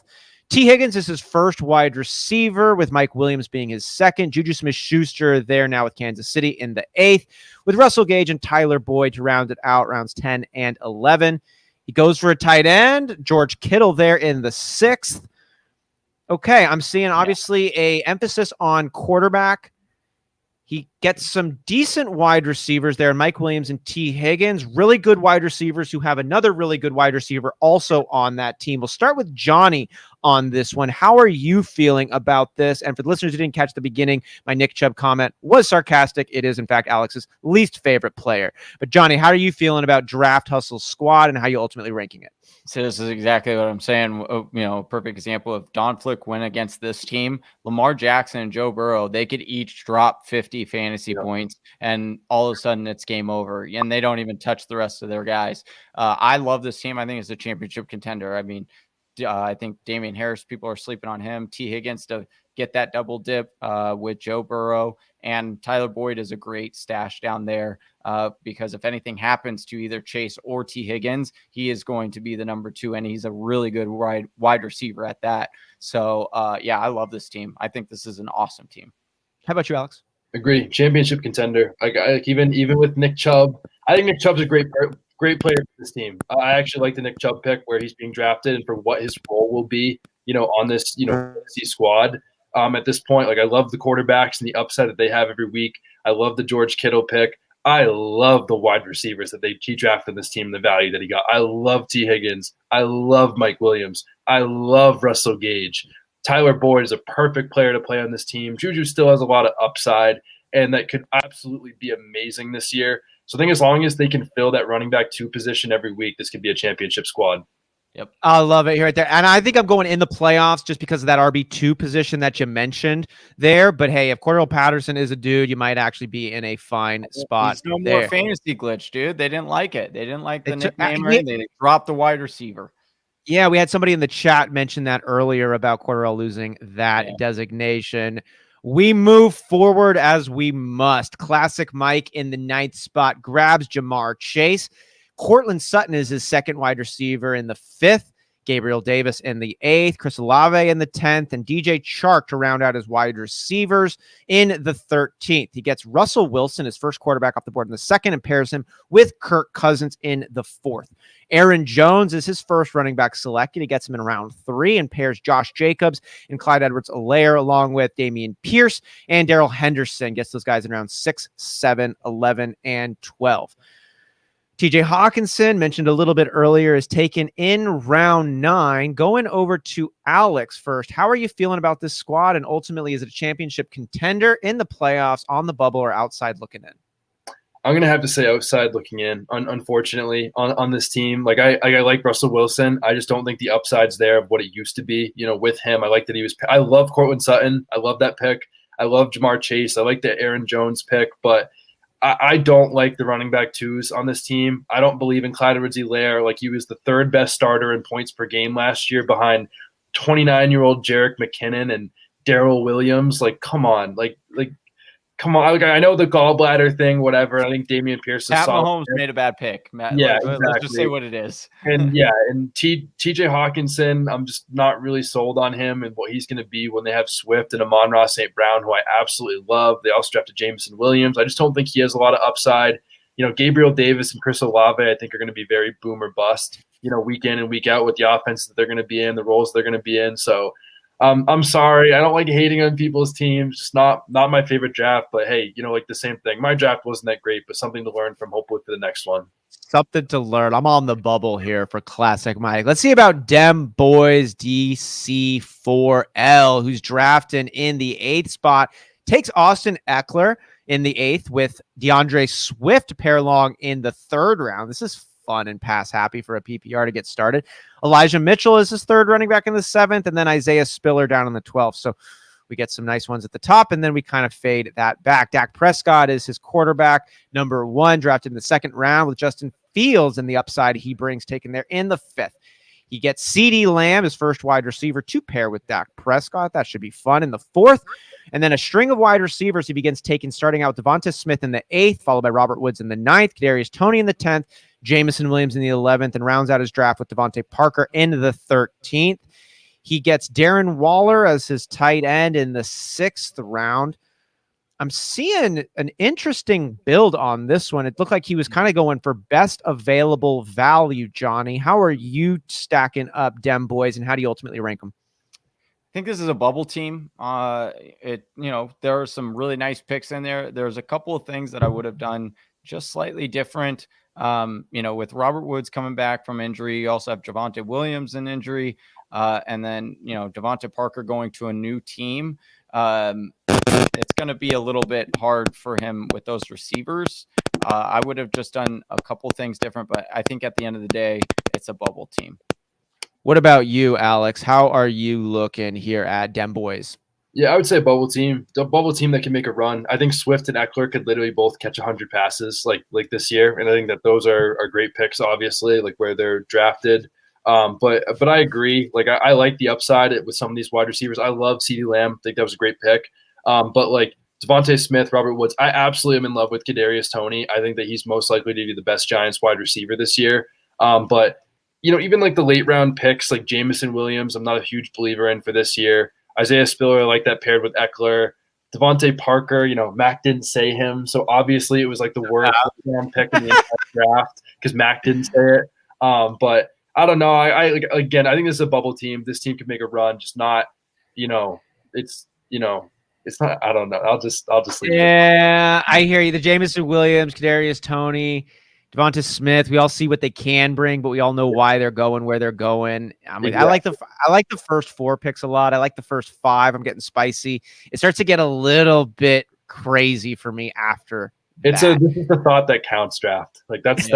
T. Higgins is his first wide receiver, with Mike Williams being his 2nd. Juju Smith-Schuster there now with Kansas City in the 8th, with Russell Gage and Tyler Boyd to round it out, rounds 10 and 11. He goes for a tight end, George Kittle there in the 6th. Okay, I'm seeing obviously a emphasis on quarterback. He gets some decent wide receivers there, Mike Williams and T. Higgins, really good wide receivers who have another really good wide receiver also on that team. We'll start with Johnny on this one. How are you feeling about this? And for the listeners who didn't catch the beginning, my Nick Chubb comment was sarcastic. It is, in fact, Alex's least favorite player. But Johnny, how are you feeling about Draft Hustle's squad and how you ultimately ranking it? So this is exactly what I'm saying. Perfect example of Don Flick win against this team. Lamar Jackson and Joe Burrow, they could each drop 50 fantasy points, and all of a sudden it's game over. And they don't even touch the rest of their guys. I love this team. I think it's a championship contender. I mean, I think Damian Harris, people are sleeping on him. T. Higgins to get that double dip with Joe Burrow, and Tyler Boyd is a great stash down there because if anything happens to either Chase or T. Higgins, he is going to be the number 2, and he's a really good wide receiver at that. So, I love this team. I think this is an awesome team. How about you, Alex? Agree. Championship contender. Like even with Nick Chubb, I think Nick Chubb's a great player for this team. I actually like the Nick Chubb pick where he's being drafted and for what his role will be, on this, squad. At this point, like I love the quarterbacks and the upside that they have every week. I love the George Kittle pick. I love the wide receivers that he drafted in this team, the value that he got. I love T. Higgins. I love Mike Williams. I love Russell Gage. Tyler Boyd is a perfect player to play on this team. Juju still has a lot of upside, and that could absolutely be amazing this year. So I think as long as they can fill that running back 2 position every week, this could be a championship squad. Yep. I love it here right there. And I think I'm going in the playoffs just because of that RB2 position that you mentioned there. But hey, if Cordell Patterson is a dude, you might actually be in a fine spot. He's no there. more fantasy glitch, dude. They didn't like it. They didn't like the nickname. They dropped the wide receiver. Yeah, we had somebody in the chat mention that earlier about Cordell losing that designation. We move forward as we must. Classic Mike in the 9th spot grabs Jamar Chase. Cortland Sutton is his second wide receiver in the 5th. Gabriel Davis in the 8th. Chris Olave in the 10th. And DJ Chark to round out his wide receivers in the 13th. He gets Russell Wilson, his first quarterback, off the board in the 2nd, and pairs him with Kirk Cousins in the 4th. Aaron Jones is his first running back selected. He gets him in round 3 and pairs Josh Jacobs and Clyde Edwards-Helaire along with Dameon Pierce and Darrell Henderson. Gets those guys in round 6, 7, 11, and 12. TJ Hawkinson, mentioned a little bit earlier, is taken in round 9. Going over to Alex first. How are you feeling about this squad? And ultimately, is it a championship contender in the playoffs, on the bubble, or outside looking in? I'm going to have to say outside looking in, unfortunately, on this team. Like I like Russell Wilson. I just don't think the upside's there of what it used to be, with him. I like that I love Cortland Sutton. I love that pick. I love Jamar Chase. I like the Aaron Jones pick, but I don't like the running back 2s on this team. I don't believe in Clyde Edwards-Helaire. Like, he was the 3rd best starter in points per game last year behind 29-year-old Jerick McKinnon and Darrell Williams. Like, come on. Come on. Like, I know the gallbladder thing, whatever. I think Dameon Pierce is Pat solid. Mahomes made a bad pick. Matt, yeah, exactly. Exactly. Let's just say what it is. And TJ Hawkinson, I'm just not really sold on him and what he's going to be when they have Swift and Amon-Ra St. Brown, who I absolutely love. They also drafted Jameson Williams. I just don't think he has a lot of upside. Gabriel Davis and Chris Olave, I think, are going to be very boom or bust, week in and week out with the offense that they're going to be in, the roles they're going to be in. So I'm sorry. I don't like hating on people's teams. Just not my favorite draft. But hey, like the same thing. My draft wasn't that great, but something to learn from, hopefully, for the next one. Something to learn. I'm on the bubble here for Classic Mike. Let's see about Dem Boys DC4L, who's drafting in the 8th spot. Takes Austin Eckler in the 8th with DeAndre Swift to pair along in the 3rd round. This is fun and pass happy for a PPR to get started. Elijah Mitchell is his 3rd running back in the 7th, and then Isaiah Spiller down in the 12th. So we get some nice ones at the top, and then we kind of fade that back. Dak Prescott is his quarterback, number 1, drafted in the 2nd round with Justin Fields and the upside he brings, taken there in the 5th. He gets CeeDee Lamb, his first wide receiver, to pair with Dak Prescott. That should be fun in the 4th. And then a string of wide receivers he begins taking, starting out with Devonta Smith in the 8th, followed by Robert Woods in the 9th, Kadarius Toney in the 10th, Jameson Williams in the 11th, and rounds out his draft with Devontae Parker in the 13th. He gets Darren Waller as his tight end in the 6th round. I'm seeing an interesting build on this one. It looked like he was kind of going for best available value, Johnny. How are you stacking up Dem Boys, and how do you ultimately rank them? think this is a bubble team. There are some really nice picks in there. There's a couple of things that I would have done just slightly different. With Robert Woods coming back from injury, you also have Javonte Williams in injury, and then Devontae Parker going to a new team. It's going to be a little bit hard for him with those receivers. I would have just done a couple things different, but I think at the end of the day, it's a bubble team. What about you, Alex? How are you looking here at Dem Boys? Yeah, I would say bubble team. The bubble team that can make a run. I think Swift and Eckler could literally both catch 100 passes like this year, and I think that those are great picks. Obviously, like where they're drafted. But I agree. Like I like the upside with some of these wide receivers. I love CeeDee Lamb. I think that was a great pick. But like Devontae Smith, Robert Woods, I absolutely am in love with Kadarius Toney. I think that he's most likely to be the best Giants wide receiver this year. But even like the late round picks like Jamison Williams, I'm not a huge believer in for this year. Isaiah Spiller, I like that paired with Eckler. Devontae Parker, Mac didn't say him, so obviously it was like the worst pick in the entire draft because Mac didn't say it. But I don't know. I think this is a bubble team. This team could make a run, just not. It's not. I don't know. I'll just leave it. Yeah, I hear you. The Jamison Williams, Kadarius Toney, Devonta Smith. We all see what they can bring, but we all know why they're going where they're going. I mean, exactly. I like the first 4 picks a lot. I like the first 5. I'm getting spicy. It starts to get a little bit crazy for me after. This is the thought that counts draft. Like that's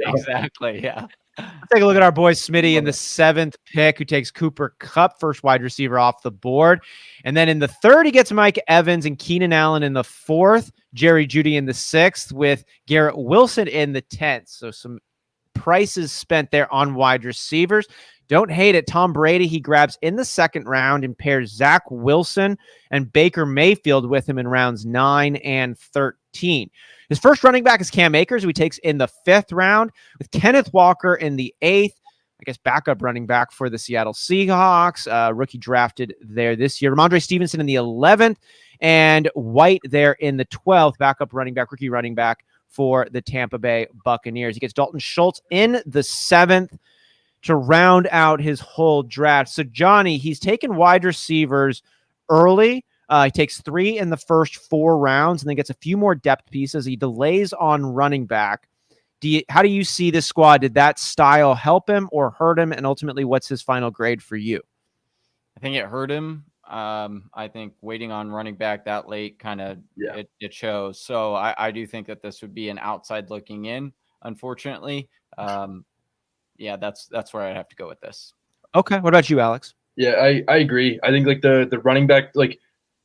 exactly. Yeah. Let's take a look at our boy Smitty in the 7th pick, who takes Cooper Kupp, first wide receiver off the board. And then in the 3rd, he gets Mike Evans and Keenan Allen in the 4th, Jerry Jeudy in the 6th, with Garrett Wilson in the 10th. So some prices spent there on wide receivers. Don't hate it. Tom Brady, he grabs in the 2nd round and pairs Zach Wilson and Baker Mayfield with him in rounds 9 and 13. His first running back is Cam Akers, who he takes in the 5th round, with Kenneth Walker in the 8th. I guess backup running back for the Seattle Seahawks, rookie drafted there this year. Ramondre Stevenson in the 11th, and White there in the 12th, backup running back, rookie running back for the Tampa Bay Buccaneers. He gets Dalton Schultz in the 7th to round out his whole draft. So, Johnny, he's taken wide receivers early. He takes 3 in the first 4 rounds and then gets a few more depth pieces. He delays on running back. How do you see this squad? Did that style help him or hurt him? And ultimately, what's his final grade for you? I think it hurt him. I think waiting on running back that late kind of it shows. So I do think that this would be an outside looking in, unfortunately. That's where I'd have to go with this. Okay. What about you, Alex? Yeah, I agree. I think like the running back, like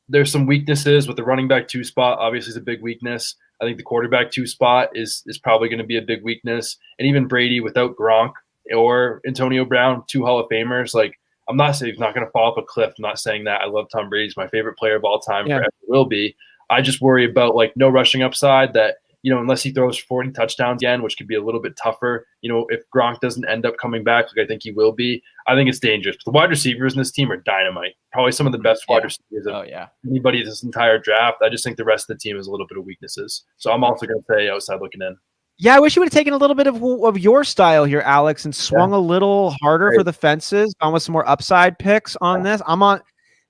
there's some weaknesses with the running back 2 spot. Obviously, is a big weakness. I think the quarterback 2 spot is probably going to be a big weakness. And even Brady without Gronk or Antonio Brown, 2 Hall of Famers. Like I'm not saying he's not going to fall off a cliff. I'm not saying that. I love Tom Brady. He's my favorite player of all time. Forever will be. I just worry about like no rushing upside that. Unless he throws 40 touchdowns again, which could be a little bit tougher. If Gronk doesn't end up coming back, like I think he will be, I think it's dangerous. But the wide receivers in this team are dynamite. Probably some of the best wide receivers of anybody this entire draft. I just think the rest of the team has a little bit of weaknesses. So I'm also going to say outside looking in. Yeah, I wish you would have taken a little bit of your style here, Alex, and swung a little harder for the fences, gone with some more upside picks on this.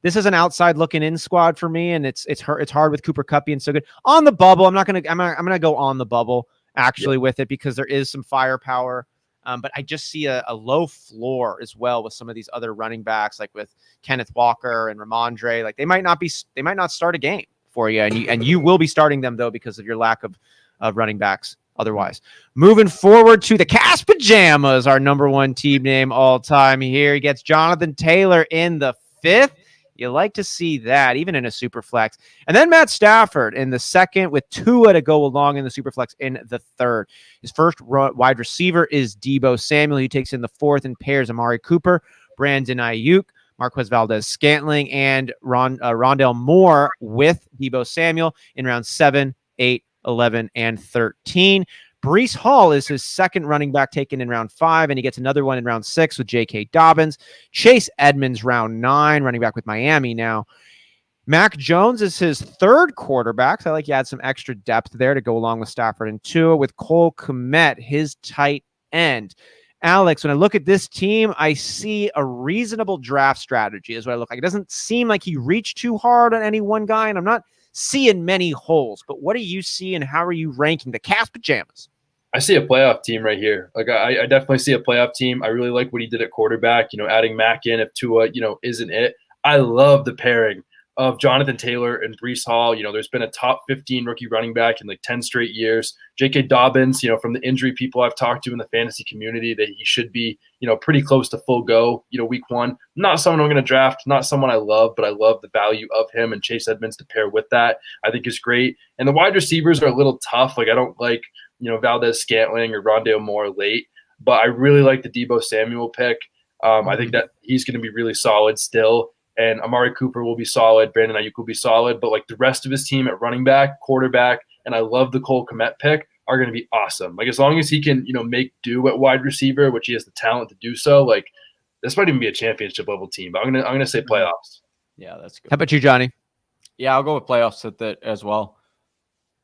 This is an outside looking in squad for me, and it's hard with Cooper Kupp being so good on the bubble. I'm gonna go on the bubble actually with it because there is some firepower, but I just see a low floor as well with some of these other running backs, like with Kenneth Walker and Ramondre. Like they might not start a game for you, and you will be starting them though because of your lack of running backs. Otherwise, moving forward to the Cas Pajamas, our number 1 team name all time here. He gets Jonathan Taylor in the 5th. You like to see that, even in a super flex. And then Matt Stafford in the 2nd with Tua to go along in the super flex in the 3rd. His first wide receiver is Deebo Samuel. He takes in the 4th and pairs Amari Cooper, Brandon Ayuk, Marquez Valdez-Scantling, and Rondale Moore with Deebo Samuel in rounds 7, 8, 11, and 13. Breece Hall is his 2nd running back taken in round 5, and he gets another one in round 6 with J.K. Dobbins. Chase Edmonds, round 9, running back with Miami now. Mac Jones is his 3rd quarterback. So I like you had some extra depth there to go along with Stafford and Tua, with Cole Kmet, his tight end. Alex, when I look at this team, I see a reasonable draft strategy is what I look like. It doesn't seem like he reached too hard on any one guy, and I'm not seeing many holes. But what do you see, and how are you ranking the Cas Pajamas? I see a playoff team right here. Like I definitely see a playoff team. I really like what he did at quarterback, adding Mack in if Tua, isn't it. I love the pairing of Jonathan Taylor and Breece Hall. There's been a top 15 rookie running back in like 10 straight years. J.K. Dobbins, from the injury people I've talked to in the fantasy community, that he should be, pretty close to full go, week one. Not someone I'm going to draft, not someone I love, but I love the value of him, and Chase Edmonds to pair with that, I think is great. And the wide receivers are a little tough. Like I don't like, Valdez Scantling or Rondale Moore late, but I really like the Deebo Samuel pick. I think that he's going to be really solid still. And Amari Cooper will be solid. Brandon Ayuk will be solid. But like the rest of his team at running back, quarterback, and I love the Cole Kmet pick, are going to be awesome. Like as long as he can, make do at wide receiver, which he has the talent to do so, like this might even be a championship level team. But I'm gonna say playoffs. Yeah, that's good. How about you, Johnny? Yeah, I'll go with playoffs at that as well.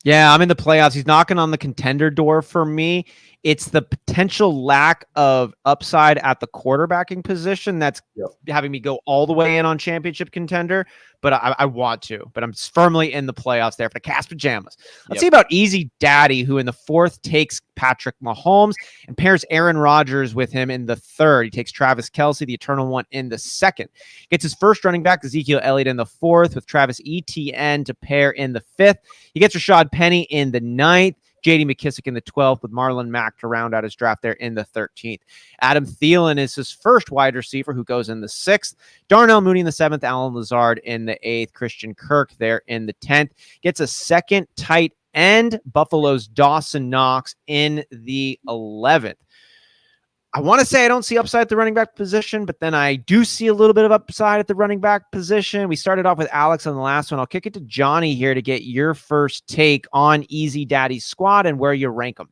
Yeah, I'm in the playoffs. He's knocking on the contender door for me. It's the potential lack of upside at the quarterbacking position that's having me go all the way in on championship contender, but I want to. But I'm firmly in the playoffs there for the Cas Pajamas. Let's see about Easy Daddy, who in the 4th takes Patrick Mahomes and pairs Aaron Rodgers with him in the 3rd. He takes Travis Kelce, the eternal one, in the 2nd. Gets his first running back, Ezekiel Elliott, in the 4th with Travis Etienne to pair in the 5th. He gets Rashad Penny in the 9th. J.D. McKissick in the 12th with Marlon Mack to round out his draft there in the 13th. Adam Thielen is his first wide receiver who goes in the 6th. Darnell Mooney in the 7th. Alan Lazard in the 8th. Christian Kirk there in the 10th. Gets a second tight end, Buffalo's Dawson Knox, in the 11th. I want to say I don't see upside at the running back position, but then I do see a little bit of upside at the running back position. We started off with Alex on the last one. I'll kick it to Johnny here to get your first take on Easy Daddy's squad and where you rank them.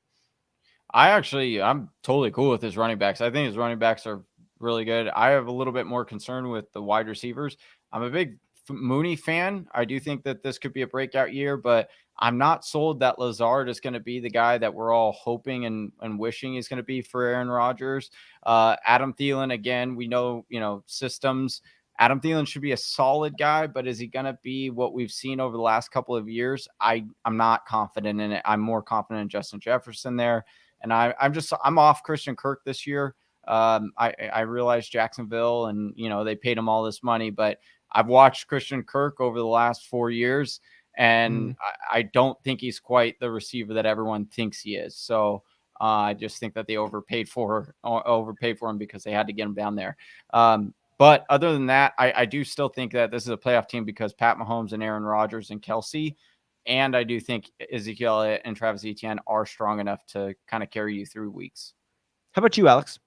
I'm totally cool with his running backs. I think his running backs are really good. I have a little bit more concern with the wide receivers. I'm a big Mooney fan. I do think that this could be a breakout year, but I'm not sold that Lazard is going to be the guy that we're all hoping and wishing he's going to be for Aaron Rodgers. Adam Thielen, again, we know, systems. Adam Thielen should be a solid guy, but is he going to be what we've seen over the last couple of years? I'm not confident in it. I'm more confident in Justin Jefferson there. And I'm off Christian Kirk this year. I realize Jacksonville and, they paid him all this money, but I've watched Christian Kirk over the last 4 years, and I don't think he's quite the receiver that everyone thinks he is. So I just think that they overpaid for him because they had to get him down there. But other than that, I do still think that this is a playoff team because Pat Mahomes and Aaron Rodgers and Kelce. And I do think Ezekiel and Travis Etienne are strong enough to kind of carry you through weeks. How about you, Alex?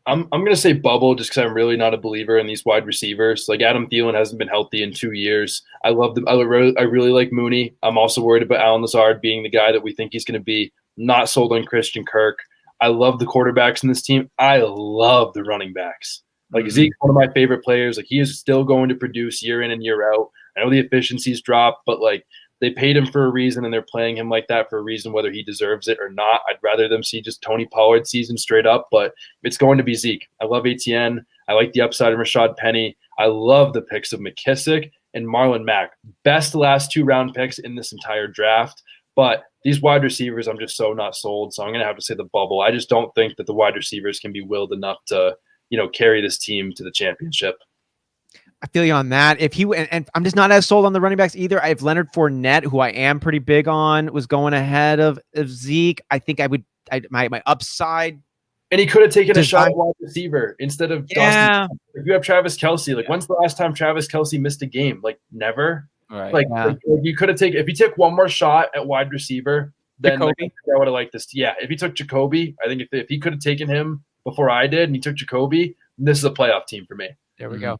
I'm going to say bubble just because I'm really not a believer in these wide receivers. Like Adam Thielen hasn't been healthy in 2 years. I love them. I really like Mooney. I'm also worried about Alan Lazard being the guy that we think he's going to be. Not sold on Christian Kirk. I love the quarterbacks in this team. I love the running backs. Like Zeke's one of my favorite players. Like he is still going to produce year in and year out. I know the efficiency's dropped, but like they paid him for a reason and they're playing him like that for a reason, whether he deserves it or not. I'd rather them see just Tony Pollard season straight up, but it's going to be Zeke. I love Etienne. I like the upside of Rashad Penny. I love the picks of McKissick and Marlon Mack. Best last 2 round picks in this entire draft. But these wide receivers, I'm just so not sold. So I'm going to have to say the bubble. I just don't think that the wide receivers can be willed enough to, carry this team to the championship. I feel you on that. And I'm just not as sold on the running backs either. I have Leonard Fournette, who I am pretty big on, was going ahead of Zeke. I think my upside. And he could have taken a shot at wide receiver instead of Dawson. If you have Travis Kelce, when's the last time Travis Kelce missed a game? Never. Right. Like you could have taken, if you took one more shot at wide receiver, then I would have liked this. Yeah. If he took Jacoby, I think if he could have taken him before I did and he took Jacoby, this is a playoff team for me. There we go.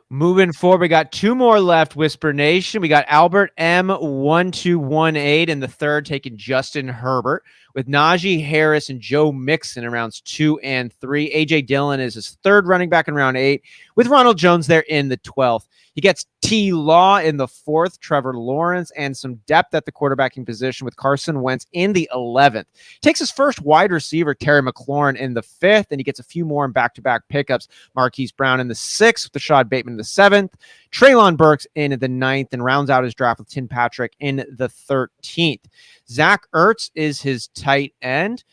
Moving forward, we got 2 more left, Whisper Nation. We got Albert M1218 in the third, taking Justin Herbert, with Najee Harris and Joe Mixon in rounds 2 and 3. A.J. Dillon is his third running back in round 8, with Ronald Jones there in the 12th. He gets T. Law in the 4th, Trevor Lawrence, and some depth at the quarterbacking position with Carson Wentz in the 11th. Takes his first wide receiver, Terry McLaurin, in the 5th, and he gets a few more in back-to-back pickups. Marquise Brown in the 6th, with Rashad Bateman in the 7th, Treylon Burks in the 9th, and rounds out his draft with Tim Patrick in the 13th. Zach Ertz is his tight end.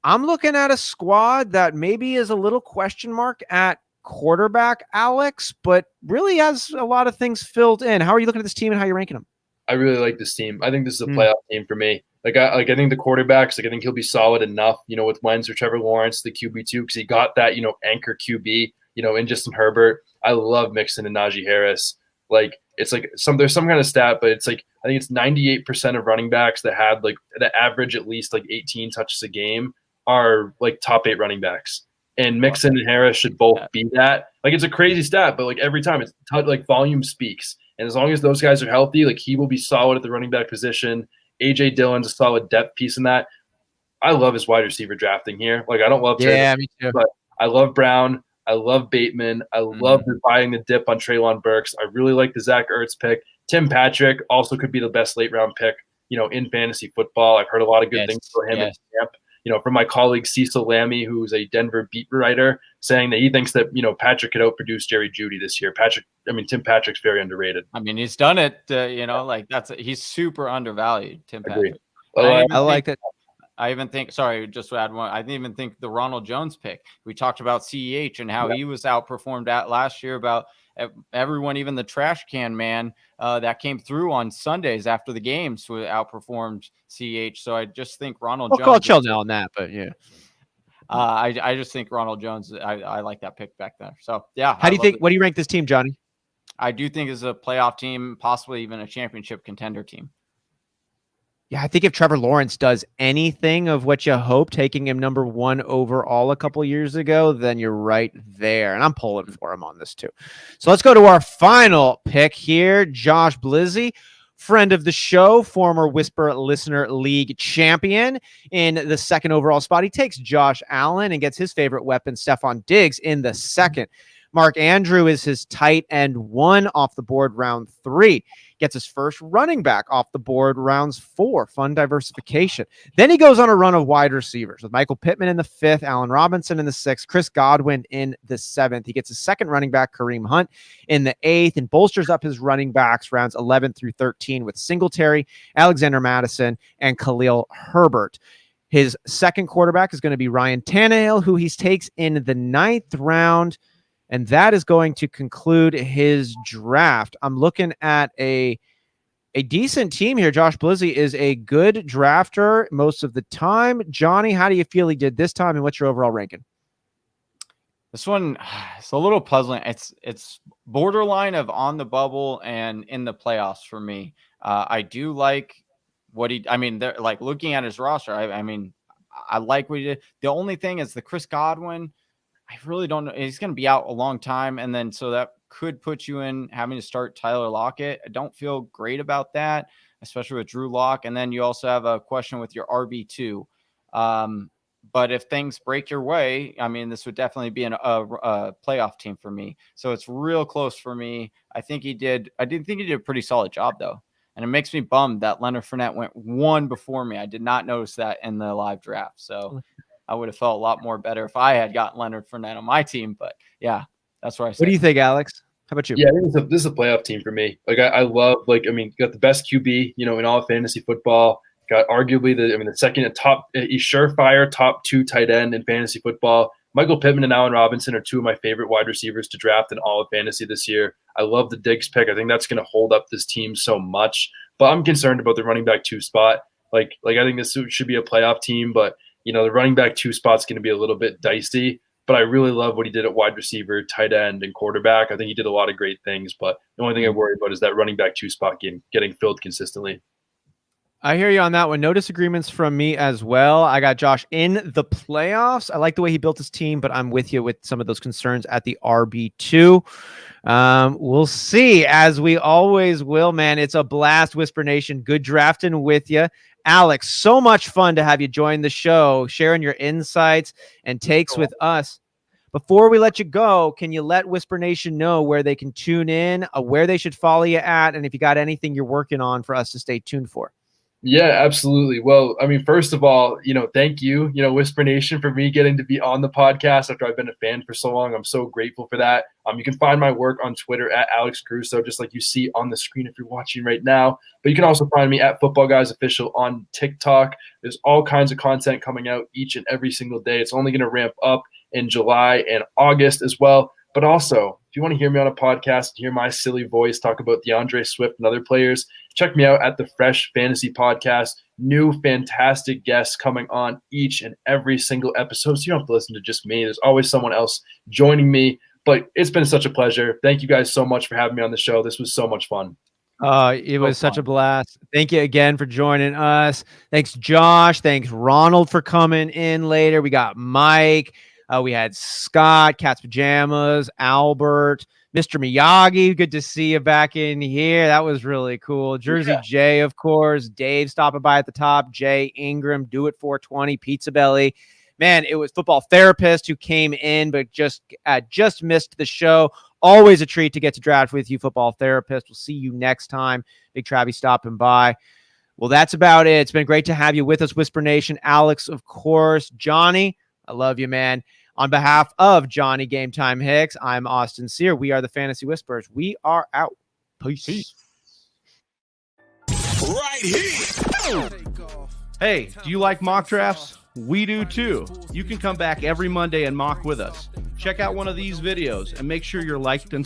I'm looking at a squad that maybe is a little question mark at quarterback, Alex, but really has a lot of things filled in. How are you looking at this team and how you're ranking them? I really like this team. I think this is a playoff team for me. I think the quarterbacks, I think he'll be solid enough, with Wentz or Trevor Lawrence, the QB2, because he got that, anchor QB, in Justin Herbert. I love Mixon and Najee Harris. It's there's some kind of stat, but it's I think it's 98% of running backs that had that average at least 18 touches a game are top 8 running backs. And Mixon and Harris should both be that. It's a crazy stat, but every time it's volume speaks. And as long as those guys are healthy, he will be solid at the running back position. A.J. Dillon's a solid depth piece in that. I love his wide receiver drafting here. I don't love Trey Lance, me too. But I love Brown. I love Bateman. I love buying the dip on Treylon Burks. I really like the Zach Ertz pick. Tim Patrick also could be the best late round pick, in fantasy football. I've heard a lot of good things for him in camp. From my colleague Cecil Lammy, who's a Denver beat writer, saying that he thinks that, Patrick could outproduce Jerry Jeudy this year. Tim Patrick's very underrated. He's done it, he's super undervalued, Tim Patrick. I like that. I even think, just to add one, I even think the Ronald Jones pick, we talked about CEH and how he was outperformed at last year about everyone, even the trash can man that came through on Sundays after the games who outperformed CEH. So I just think Ronald Jones. I'll call chill now on that, but yeah. I just think Ronald Jones, I like that pick back there. So yeah. What do you rank this team, Johnny? I do think it's a playoff team, possibly even a championship contender team. Yeah, I think if Trevor Lawrence does anything of what you hope, taking him number 1 overall a couple years ago, then you're right there. And I'm pulling for him on this too. So let's go to our final pick here. Josh Blizzy, friend of the show, former Whisper Listener League champion, in the 2nd overall spot. He takes Josh Allen and gets his favorite weapon, Stephon Diggs, in the 2nd. Mark Andrew is his tight end 1 off the board, round 3. Gets his first running back off the board, rounds 4. Fun diversification. Then he goes on a run of wide receivers with Michael Pittman in the 5th, Allen Robinson in the 6th, Chris Godwin in the 7th. He gets his second running back, Kareem Hunt, in the 8th, and bolsters up his running backs rounds 11 through 13 with Singletary, Alexander Madison, and Khalil Herbert. His second quarterback is going to be Ryan Tannehill, who he takes in the 9th round. And that is going to conclude his draft. I'm looking at a decent team here. Josh Blizzy is a good drafter most of the time. Johnny, how do you feel he did this time, and what's your overall ranking? This one, it's a little puzzling. It's borderline of on the bubble and in the playoffs for me. I do like what they're looking at his roster. I like what he did. The only thing is the Chris Godwin. I really don't know. He's going to be out a long time. And then so that could put you in having to start Tyler Lockett. I don't feel great about that, especially with Drew Lock. And then you also have a question with your RB2. But if things break your way, this would definitely be a playoff team for me. So it's real close for me. I didn't think he did a pretty solid job, though. And it makes me bummed that Leonard Fournette went 1 before me. I did not notice that in the live draft. So I would have felt a lot more better if I had gotten Leonard Fournette on my team. But yeah, that's where I say. What do you think, Alex? How about you? Yeah, I think this is a playoff team for me. I love, you got the best QB, in all of fantasy football. Got arguably the second top, he's surefire top 2 tight end in fantasy football. Michael Pittman and Allen Robinson are 2 of my favorite wide receivers to draft in all of fantasy this year. I love the Diggs pick. I think that's going to hold up this team so much. But I'm concerned about the running back 2 spot. I think this should be a playoff team, but the running back 2 spot's going to be a little bit dicey, but I really love what he did at wide receiver, tight end, and quarterback. I think he did a lot of great things, but the only thing I worry about is that running back 2 spot getting filled consistently. I hear you on that one. No disagreements from me as well. I got Josh in the playoffs. I like the way he built his team, but I'm with you with some of those concerns at the RB2. We'll see, as we always will, man. It's a blast, Whisper Nation. Good drafting with you. Alex, so much fun to have you join the show, sharing your insights and takes with us. Before we let you go, can you let Whisper Nation know where they can tune in, where they should follow you at, and if you got anything you're working on for us to stay tuned for? Yeah, absolutely. Well, I mean, first of all, thank you, Whisper Nation, for me getting to be on the podcast after I've been a fan for so long. I'm so grateful for that. You can find my work on Twitter at Alex Caruso, just like you see on the screen if you're watching right now. But you can also find me at Football Guys Official on TikTok. There's all kinds of content coming out each and every single day. It's only going to ramp up in July and August as well. But also, if you want to hear me on a podcast, hear my silly voice talk about DeAndre Swift and other players, check me out at the Fresh Fantasy Podcast. New fantastic guests coming on each and every single episode. So you don't have to listen to just me. There's always someone else joining me. But it's been such a pleasure. Thank you guys so much for having me on the show. This was so much fun. It was such a blast. Thank you again for joining us. Thanks, Josh. Thanks, Ronald, for coming in later. We got Mike. We had Scott, Cat's Pajamas, Albert, Mr. Miyagi. Good to see you back in here. That was really cool. Jersey J, of course. Dave stopping by at the top. Jay Ingram, Do It 420, Pizza Belly. Man, it was Football Therapist who came in but just missed the show. Always a treat to get to draft with you, Football Therapist. We'll see you next time. Big Travis stopping by. Well, that's about it. It's been great to have you with us, Whisper Nation. Alex, of course. Johnny, I love you, man. On behalf of Johnny Game Time Hicks, I'm Austin Sear. We are the Fantasy Whisperers. We are out. Peace. Right here. Hey, do you like mock drafts? We do too. You can come back every Monday and mock with us. Check out one of these videos and make sure you're liked and